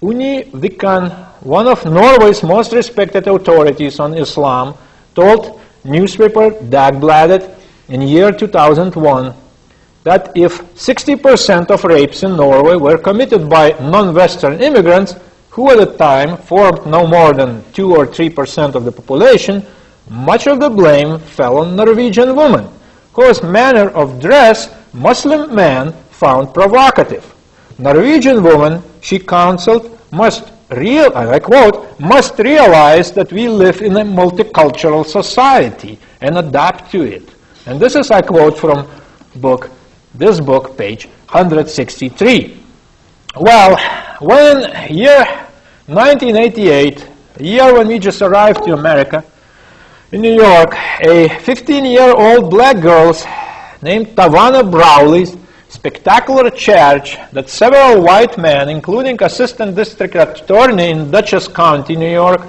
Unni Vikan, one of Norway's most respected authorities on Islam, told newspaper Dagbladet in year 2001 that if 60% of rapes in Norway were committed by non-Western immigrants, who at the time formed no more than 2 or 3% of the population, much of the blame fell on Norwegian women, whose manner of dress Muslim men found provocative. Norwegian women, she counseled, must realize that we live in a multicultural society and adapt to it. And this is, I quote from this book, page 163. Well, when year 1988, the year when we just arrived to America, in New York, a 15-year-old black girl named Tawana Brawley's spectacular charge that several white men, including Assistant District Attorney in Dutchess County, New York,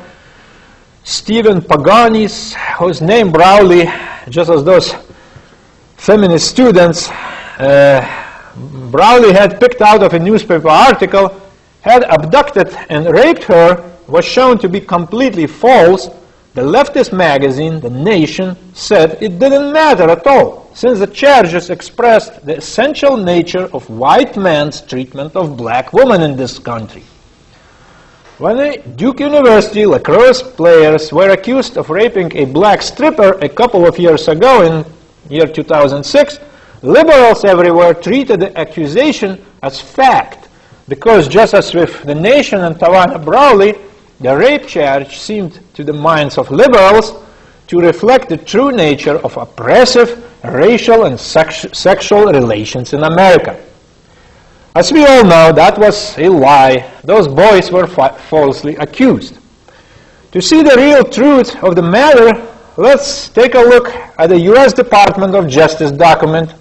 Stephen Paganis, whose name Brawley, just as those feminist students, Brawley had picked out of a newspaper article, had abducted and raped her, was shown to be completely false. The leftist magazine, The Nation, said it didn't matter at all, since the charges expressed the essential nature of white man's treatment of black women in this country. When the Duke University lacrosse players were accused of raping a black stripper a couple of years ago in year 2006, liberals everywhere treated the accusation as fact, because just as with the Nation and Tawana Brawley, the rape charge seemed to the minds of liberals to reflect the true nature of oppressive racial and sexual relations in America. As we all know, that was a lie. Those boys were falsely accused. To see the real truth of the matter, let's take a look at the U.S. Department of Justice document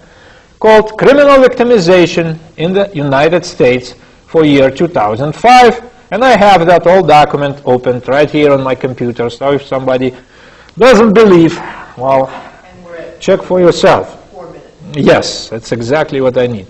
called Criminal Victimization in the United States for year 2005. And I have that whole document opened right here on my computer, so if somebody doesn't believe, well, check for yourself. 4 minutes. Yes, that's exactly what I need.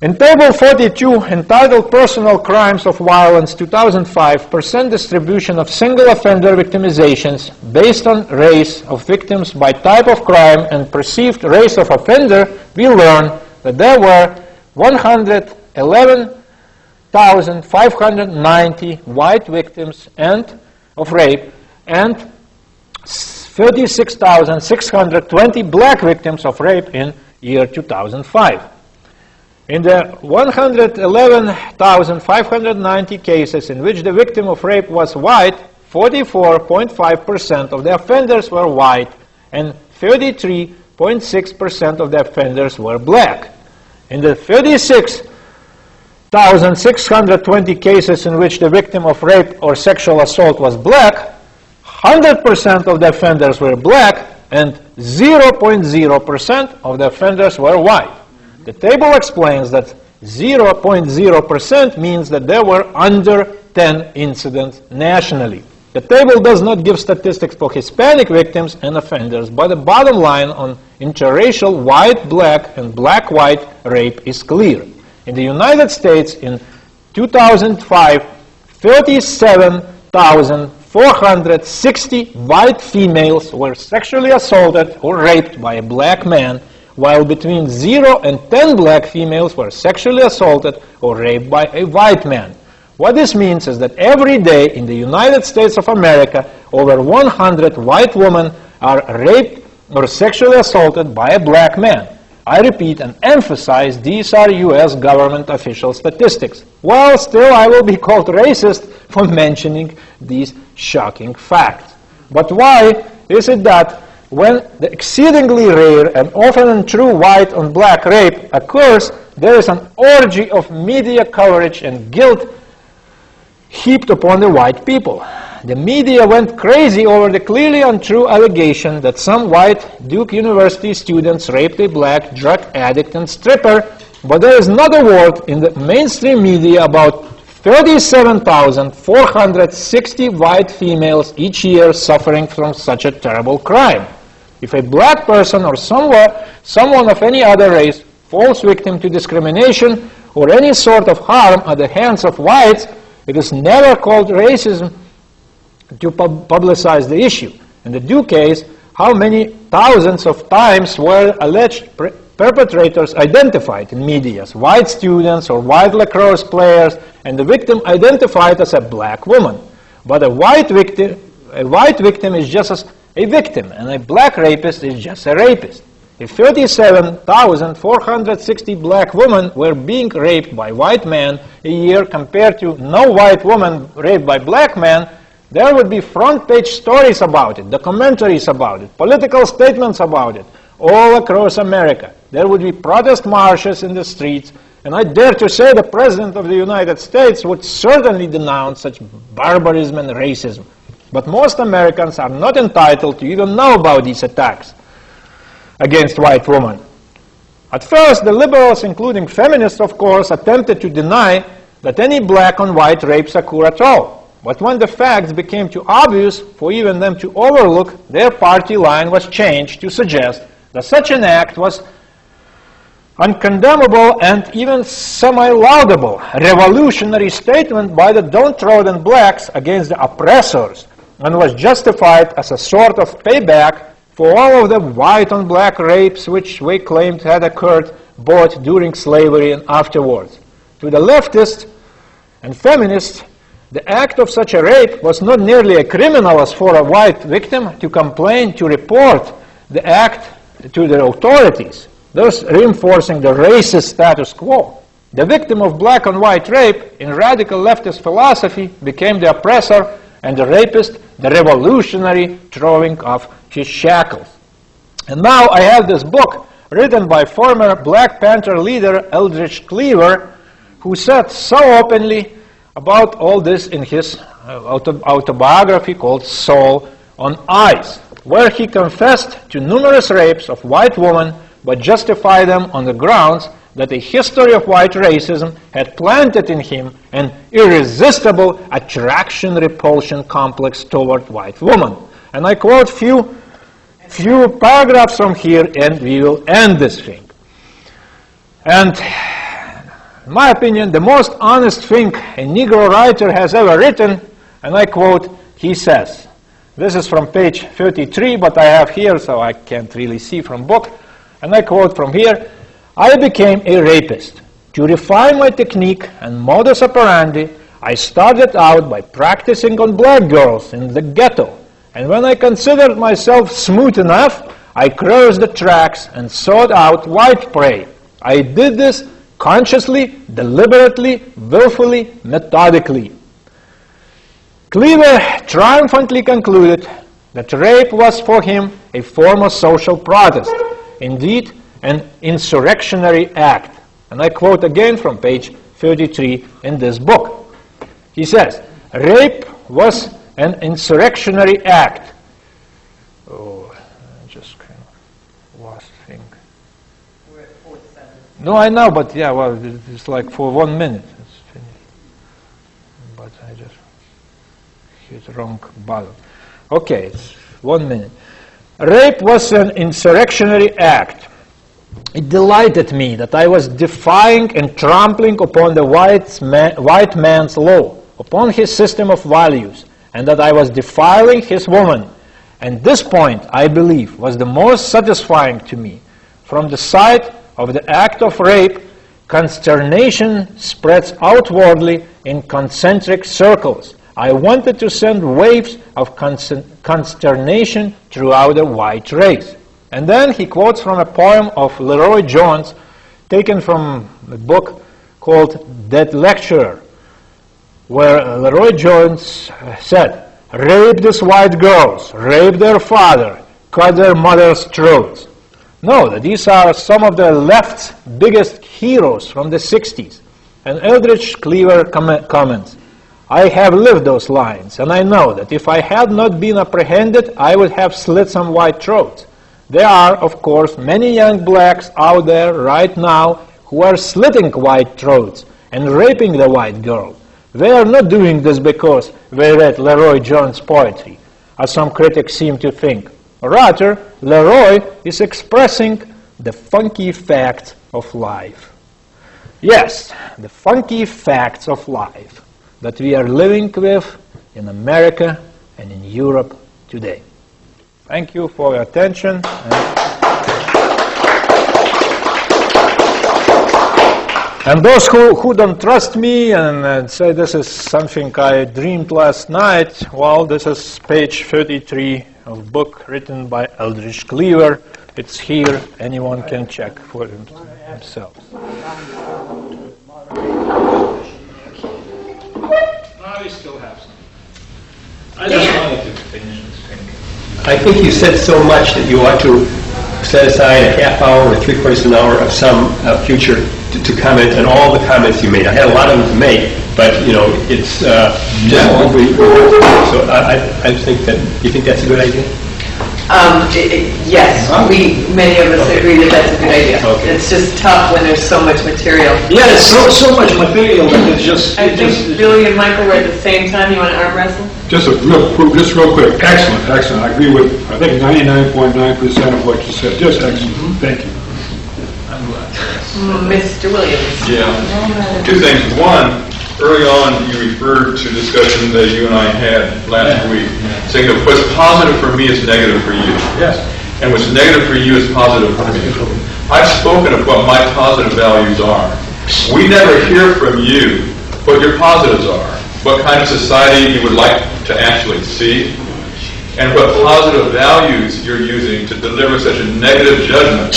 In Table 42, entitled Personal Crimes of Violence 2005, percent distribution of single offender victimizations based on race of victims by type of crime and perceived race of offender, we learn that there were 111,590 white victims of rape and 36,620 black victims of rape in year 2005. In the 111,590 cases in which the victim of rape was white, 44.5% of the offenders were white and 33.6% of the offenders were black. In the 36,620 cases in which the victim of rape or sexual assault was black, 100% of the offenders were black and 0.0% of the offenders were white. The table explains that 0.0% means that there were under 10 incidents nationally. The table does not give statistics for Hispanic victims and offenders, but the bottom line on interracial white-black and black-white rape is clear. In the United States in 2005, 37,460 white females were sexually assaulted or raped by a black man, while between 0 and 10 black females were sexually assaulted or raped by a white man. What this means is that every day in the United States of America, over 100 white women are raped or sexually assaulted by a black man. I repeat and emphasize, these are U.S. government official statistics. Well, still I will be called racist for mentioning these shocking facts. But why is it that when the exceedingly rare and often untrue white on black rape occurs, there is an orgy of media coverage and guilt heaped upon the white people? The media went crazy over the clearly untrue allegation that some white Duke University students raped a black drug addict and stripper, but there is not a word in the mainstream media about 37,460 white females each year suffering from such a terrible crime. If a black person or someone of any other race falls victim to discrimination or any sort of harm at the hands of whites, it is never called racism to publicize the issue. In the Duke case, how many thousands of times were alleged perpetrators identified in media as white students or white lacrosse players, and the victim identified as a black woman. But a white victim is just as a victim, and a black rapist is just a rapist. If 37,460 black women were being raped by white men a year compared to no white woman raped by black men, there would be front-page stories about it, documentaries about it, political statements about it, all across America. There would be protest marches in the streets, and I dare to say the President of the United States would certainly denounce such barbarism and racism. But most Americans are not entitled to even know about these attacks against white women. At first, the liberals, including feminists, of course, attempted to deny that any black on white rapes occur at all. But when the facts became too obvious for even them to overlook, their party line was changed to suggest that such an act was uncondemnable and even semi-laudable, a revolutionary statement by the downtrodden blacks against the oppressors, and was justified as a sort of payback for all of the white-on-black rapes which we claimed had occurred both during slavery and afterwards. To the leftists and feminists, the act of such a rape was not nearly a criminal as for a white victim to complain, to report the act to the authorities, thus reinforcing the racist status quo. The victim of black and white rape in radical leftist philosophy became the oppressor, and the rapist the revolutionary throwing off his shackles. And now I have this book written by former Black Panther leader Eldridge Cleaver, who said so openly about all this in his autobiography called Soul on Ice, where he confessed to numerous rapes of white women but justified them on the grounds that a history of white racism had planted in him an irresistible attraction-repulsion complex toward white women. And I quote few paragraphs from here, and we will end this thing. And in my opinion, the most honest thing a Negro writer has ever written, and I quote, he says, this is from page 33, but I have here, so I can't really see from book, and I quote from here, I became a rapist. To refine my technique and modus operandi, I started out by practicing on black girls in the ghetto, and when I considered myself smooth enough, I crossed the tracks and sought out white prey. I did this consciously, deliberately, willfully, methodically. Cleaver triumphantly concluded that rape was for him a form of social protest, indeed an insurrectionary act. And I quote again from page 33 in this book. He says, rape was an insurrectionary act. Oh, I just kind of lost thing. We're at 47. No, I know, but yeah, well, it's like for 1 minute. It's finished. But I just hit the wrong button. Okay, it's 1 minute. Rape was an insurrectionary act. It delighted me that I was defying and trampling upon the white man's law, upon his system of values, and that I was defiling his woman. And this point, I believe, was the most satisfying to me. From the side of the act of rape, consternation spreads outwardly in concentric circles. I wanted to send waves of consternation throughout the white race. And then he quotes from a poem of Leroy Jones, taken from a book called Dead Lecturer, where Leroy Jones said, rape these white girls, rape their father, cut their mother's throats. No, these are some of the left's biggest heroes from the 60s. And Eldridge Cleaver comments, I have lived those lines, and I know that if I had not been apprehended, I would have slit some white throats. There are, of course, many young blacks out there right now who are slitting white throats and raping the white girl. They are not doing this because they read Leroy Jones' poetry, as some critics seem to think. Rather, Leroy is expressing the funky facts of life. Yes, the funky facts of life that we are living with in America and in Europe today. Thank you for your attention. And those who don't trust me and say this is something I dreamed last night, well, this is page 33 of a book written by Eldridge Cleaver. It's here. Anyone can check for himself. No, we still have some. I just wanted to finish this thing. I think you said so much that you ought to set aside a half hour or 3/4 of an hour of some future to comment on all the comments you made. I had a lot of them to make, but it's so I think that you think that's a good idea. Yes, many of us agree that that's a good idea. Okay. It's just tough when there's so much material. Yeah, it's so much material that it's just... I think Billy and Michael were at the same time. You want to arm wrestle? Just real quick. Excellent. I agree with, I think, 99.9% of what you said. Just excellent. Thank you. I'm glad. Mr. Williams. Yeah. Two things. One, early on you referred to discussion that you and I had last week, saying that what's positive for me is negative for you. Yes. and what's negative for you is positive for me. I've spoken of what my positive values are. We never hear from you what your positives are, what kind of society you would like to actually see, and what positive values you're using to deliver such a negative judgment.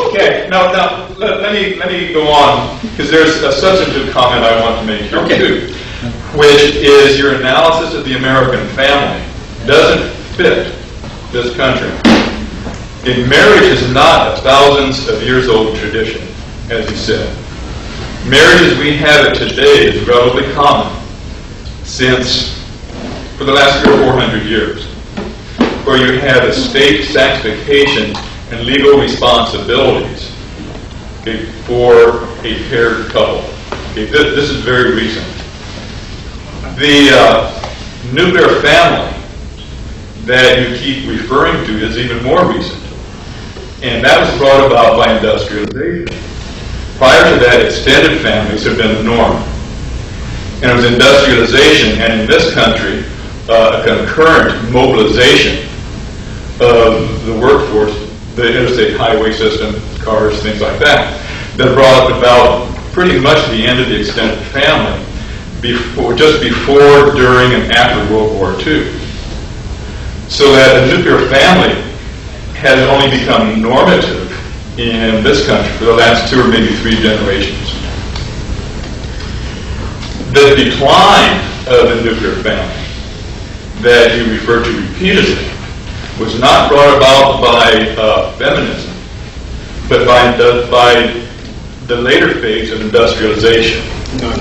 Okay, now let me go on, because there's a substantive comment I want to make here too, which is your analysis of the American family doesn't fit this country. Marriage is not a thousands of years old tradition, as you said. Marriage as we have it today is relatively common for the last 300 or 400 years, where you have estate sanctification and legal responsibilities, okay, for a paired couple. Okay, this is very recent. The nuclear family that you keep referring to is even more recent, and that was brought about by industrialization. Prior to that, extended families have been the norm. And it was industrialization, and in this country, a concurrent mobilization of the workforce, the interstate highway system, cars, things like that brought about pretty much the end of the extended family, just before, during, and after World War II. So that a nuclear family has only become normative in this country for the last 2 or maybe 3 generations. The decline of the nuclear family that you refer to repeatedly was not brought about by feminism, but by the later phase of industrialization. No.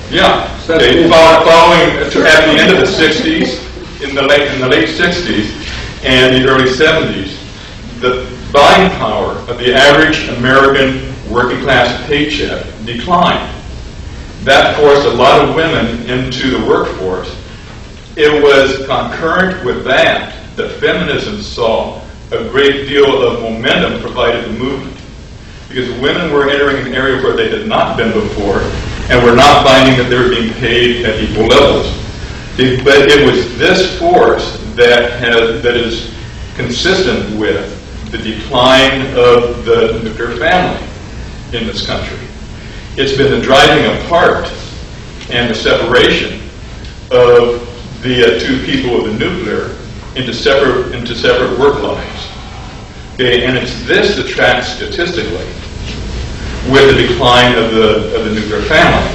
Yeah, following at the end of the 60s, in the late 60s and the early 70s, the buying power of the average American working class paycheck declined. That forced a lot of women into the workforce. It was concurrent with that feminism saw a great deal of momentum provided the movement, because women were entering an area where they had not been before and were not finding that they were being paid at equal levels. But it was this force that is consistent with the decline of the nuclear family in this country. It's been the driving apart and the separation of the 2 people of the nuclear into separate work lives. Okay, and it's this that tracks statistically with the decline of the nuclear family.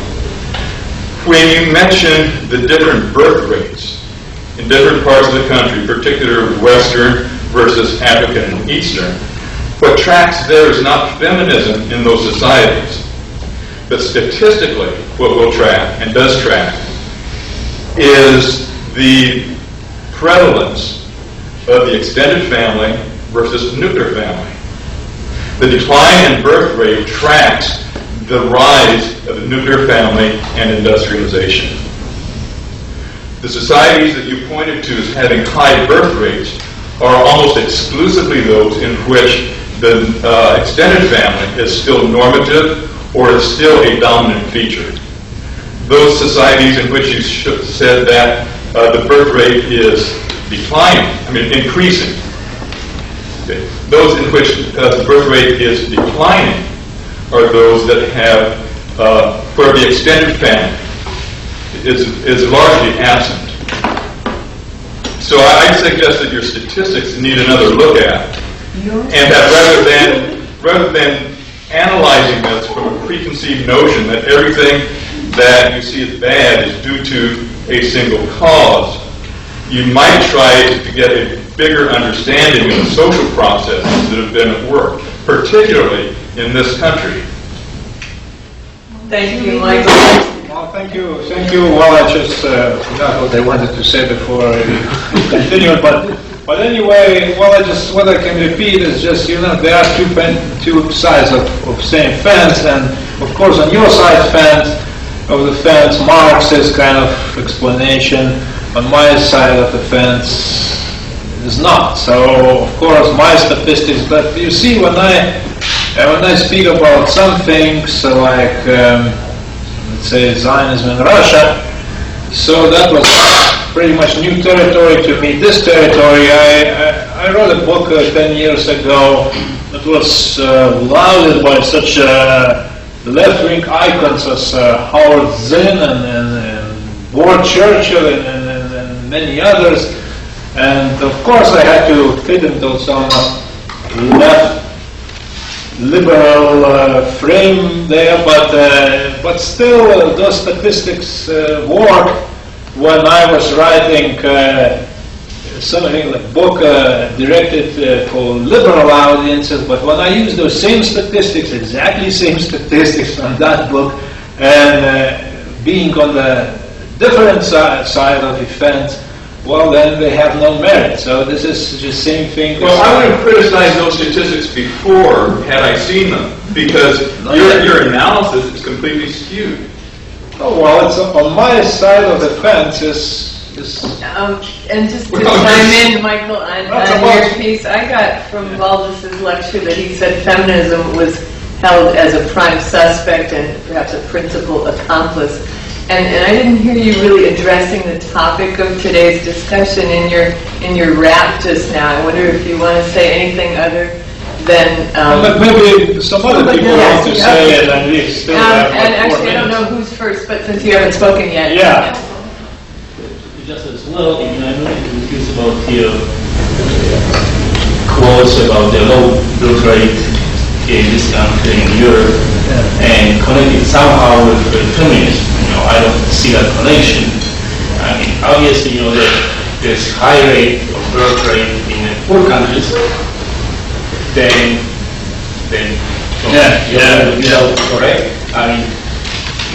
When you mention the different birth rates in different parts of the country, particularly Western versus African and Eastern, what tracks there is not feminism in those societies, but statistically what will track, and does track, is the prevalence of the extended family versus the nuclear family. The decline in birth rate tracks the rise of the nuclear family and industrialization. The societies that you pointed to as having high birth rates are almost exclusively those in which the extended family is still normative or is still a dominant feature. Those societies in which you said that the birth rate is increasing. Okay. Those in which the birth rate is declining are those that have, where the extended family is largely absent. So I suggest that your statistics need another look at, and that rather than analyzing this from a preconceived notion that everything that you see as bad is due to a single cause, you might try to get a bigger understanding of the social processes that have been at work, particularly in this country. Thank you, Michael. Well, thank you. Well, I just forgot what I wanted to say before I continue. But anyway, what I can repeat is just, there are two sides of same fence, and of course on your side of the fence, Marxist kind of explanation. On my side of the fence is not. So of course my statistics, but you see when I speak about some things like let's say Zionism in Russia, So that was pretty much new territory to me. This territory, I wrote a book 10 years ago that was lauded by such left-wing icons as Howard Zinn and Ward Churchill and many others. And of course I had to fit into some left liberal frame there, but still those statistics work when I was writing something like book directed for liberal audiences. But when I use those same statistics, exactly same statistics from that book, and being on the different side of the fence, well, then they have no merit. So this is the same thing. Well, I would have criticized those statistics before had I seen them, because your analysis is completely skewed. Oh, well, it's on my side of the fence And just to chime in, Michael, on your piece, I got from Valdis's lecture that he said feminism was held as a prime suspect and perhaps a principal accomplice. And I didn't hear you really addressing the topic of today's discussion in your rap just now. I wonder if you want to say anything other than... but maybe some other people want to say it, and we still have and actually, I don't know who's first, but since you haven't spoken yet. Yeah. Just as well, I'm confused about the quotes about the low birth rate in this country, in Europe, and connected somehow with the feminism. I don't see that connection. I mean, obviously, there's high rate of birth rate in the poor countries than correct. I mean,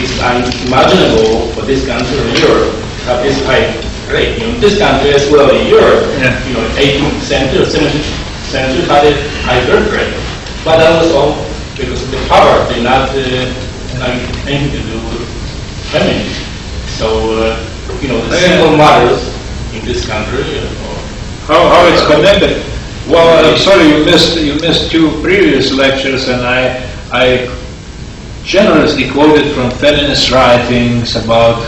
it's unimaginable for this country in Europe to have this high rate. This country as well in Europe, 18th century or 17th century had a high birth rate, but that was all because of the poverty, not anything to do with feminism. So, the single mothers in this country. How it's connected? Well, I'm sorry you missed two previous lectures, and I generously quoted from feminist writings about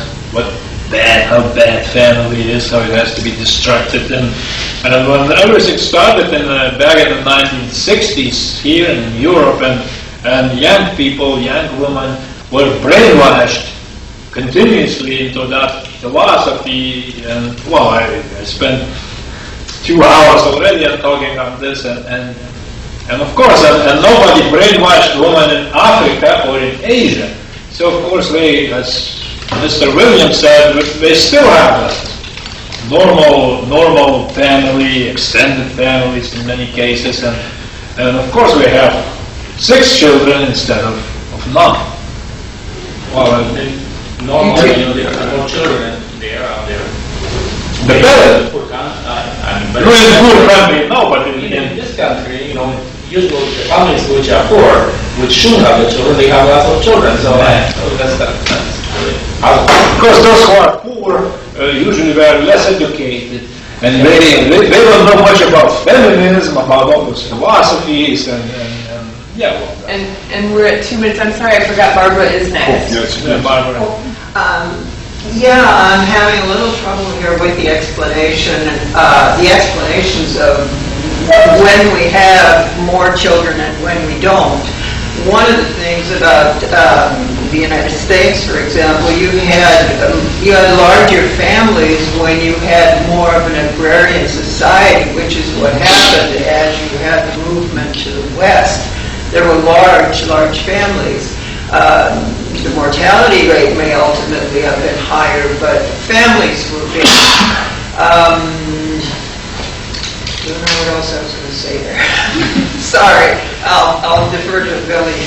how bad family is, how it has to be destructed, and when everything started back in the 1960s here in Europe, and young people, young women were brainwashed continuously into that philosophy, and well, I spent 2 hours already on talking on this, and of course, and nobody brainwashed women in Africa or in Asia. So of course they, as Mr. Williams said, they still have that normal family, extended families in many cases, and of course we have 6 children instead of none. Well, normally, there are more children there out there. The better. In poor family, no, but in this country, usually the families which are poor, which should have the children, they have lots of children. So that's really of course, those who are poor usually very less educated, and they don't know much about feminism, about all those philosophies, and yeah. Well, and we're at 2 minutes. I'm sorry, I forgot Barbara is next. Barbara. I'm having a little trouble here with the explanation, the explanations of when we have more children and when we don't. One of the things about the United States, for example, you had larger families when you had more of an agrarian society, which is what happened as you had the movement to the West. There were large families. The mortality rate may ultimately have been higher, but families were big. I don't know what else I was going to say there. Sorry, I'll defer to Billy.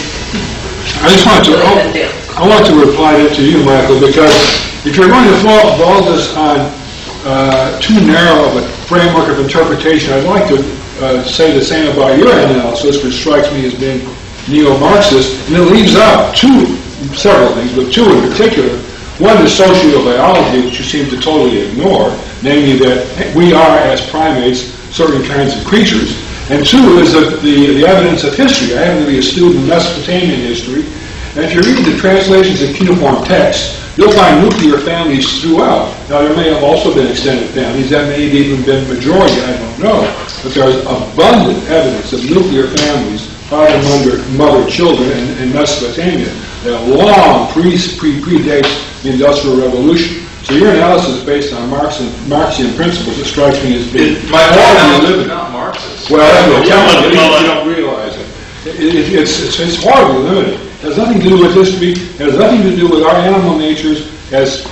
I want to reply to you, Michael, because if you're going to ball this on too narrow of a framework of interpretation, I'd like to say the same about your analysis, which strikes me as being neo-Marxist, and it leaves out several things, but 2 in particular. One is sociobiology, which you seem to totally ignore, namely that we are, as primates, certain kinds of creatures. And 2 is the evidence of history. I happen to be a student of Mesopotamian history, And if you read the translations of cuneiform texts, you'll find nuclear families throughout. Now, there may have also been extended families, that may have even been majority, I don't know. But there's abundant evidence of nuclear families, father, mother, children in Mesopotamia that long predates the Industrial Revolution. So your analysis is based on Marxian principles that strikes me as being My whole horribly analysis is limited. not Marxist. Well, that's what you don't realize it. It's horribly limited. It has nothing to do with history. It has nothing to do with our animal natures as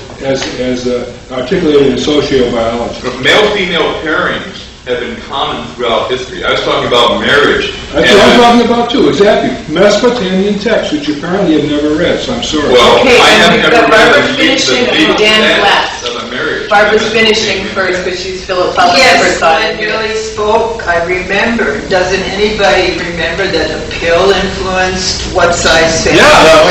articulated in sociobiology. Male-female pairings have been common throughout history. I was talking about marriage. That's what I'm talking about too, exactly. Mesopotamian texts, which you apparently have never read, so I'm sorry. Well, Okay, I and haven't we've ever got Barbara read the finishing legal and Dan status last. of a marriage. Barbara's finishing first, but she's Philip Pullman never Yes, thought when it. Billy spoke, I remember. Doesn't anybody remember that a pill influenced what size family? I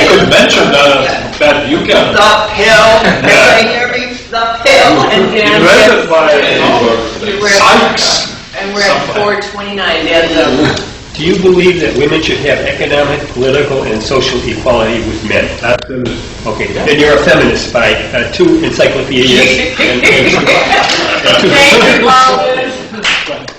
could mention that, but you can. The pill, everybody hear me? The pill. And Dan, Invented by we're Sykes. and we're at 4:29, Dan. Do you believe that women should have economic, political, and social equality with men? Absolutely. Okay, then you're a feminist by two encyclopedias. Thank you, Paul.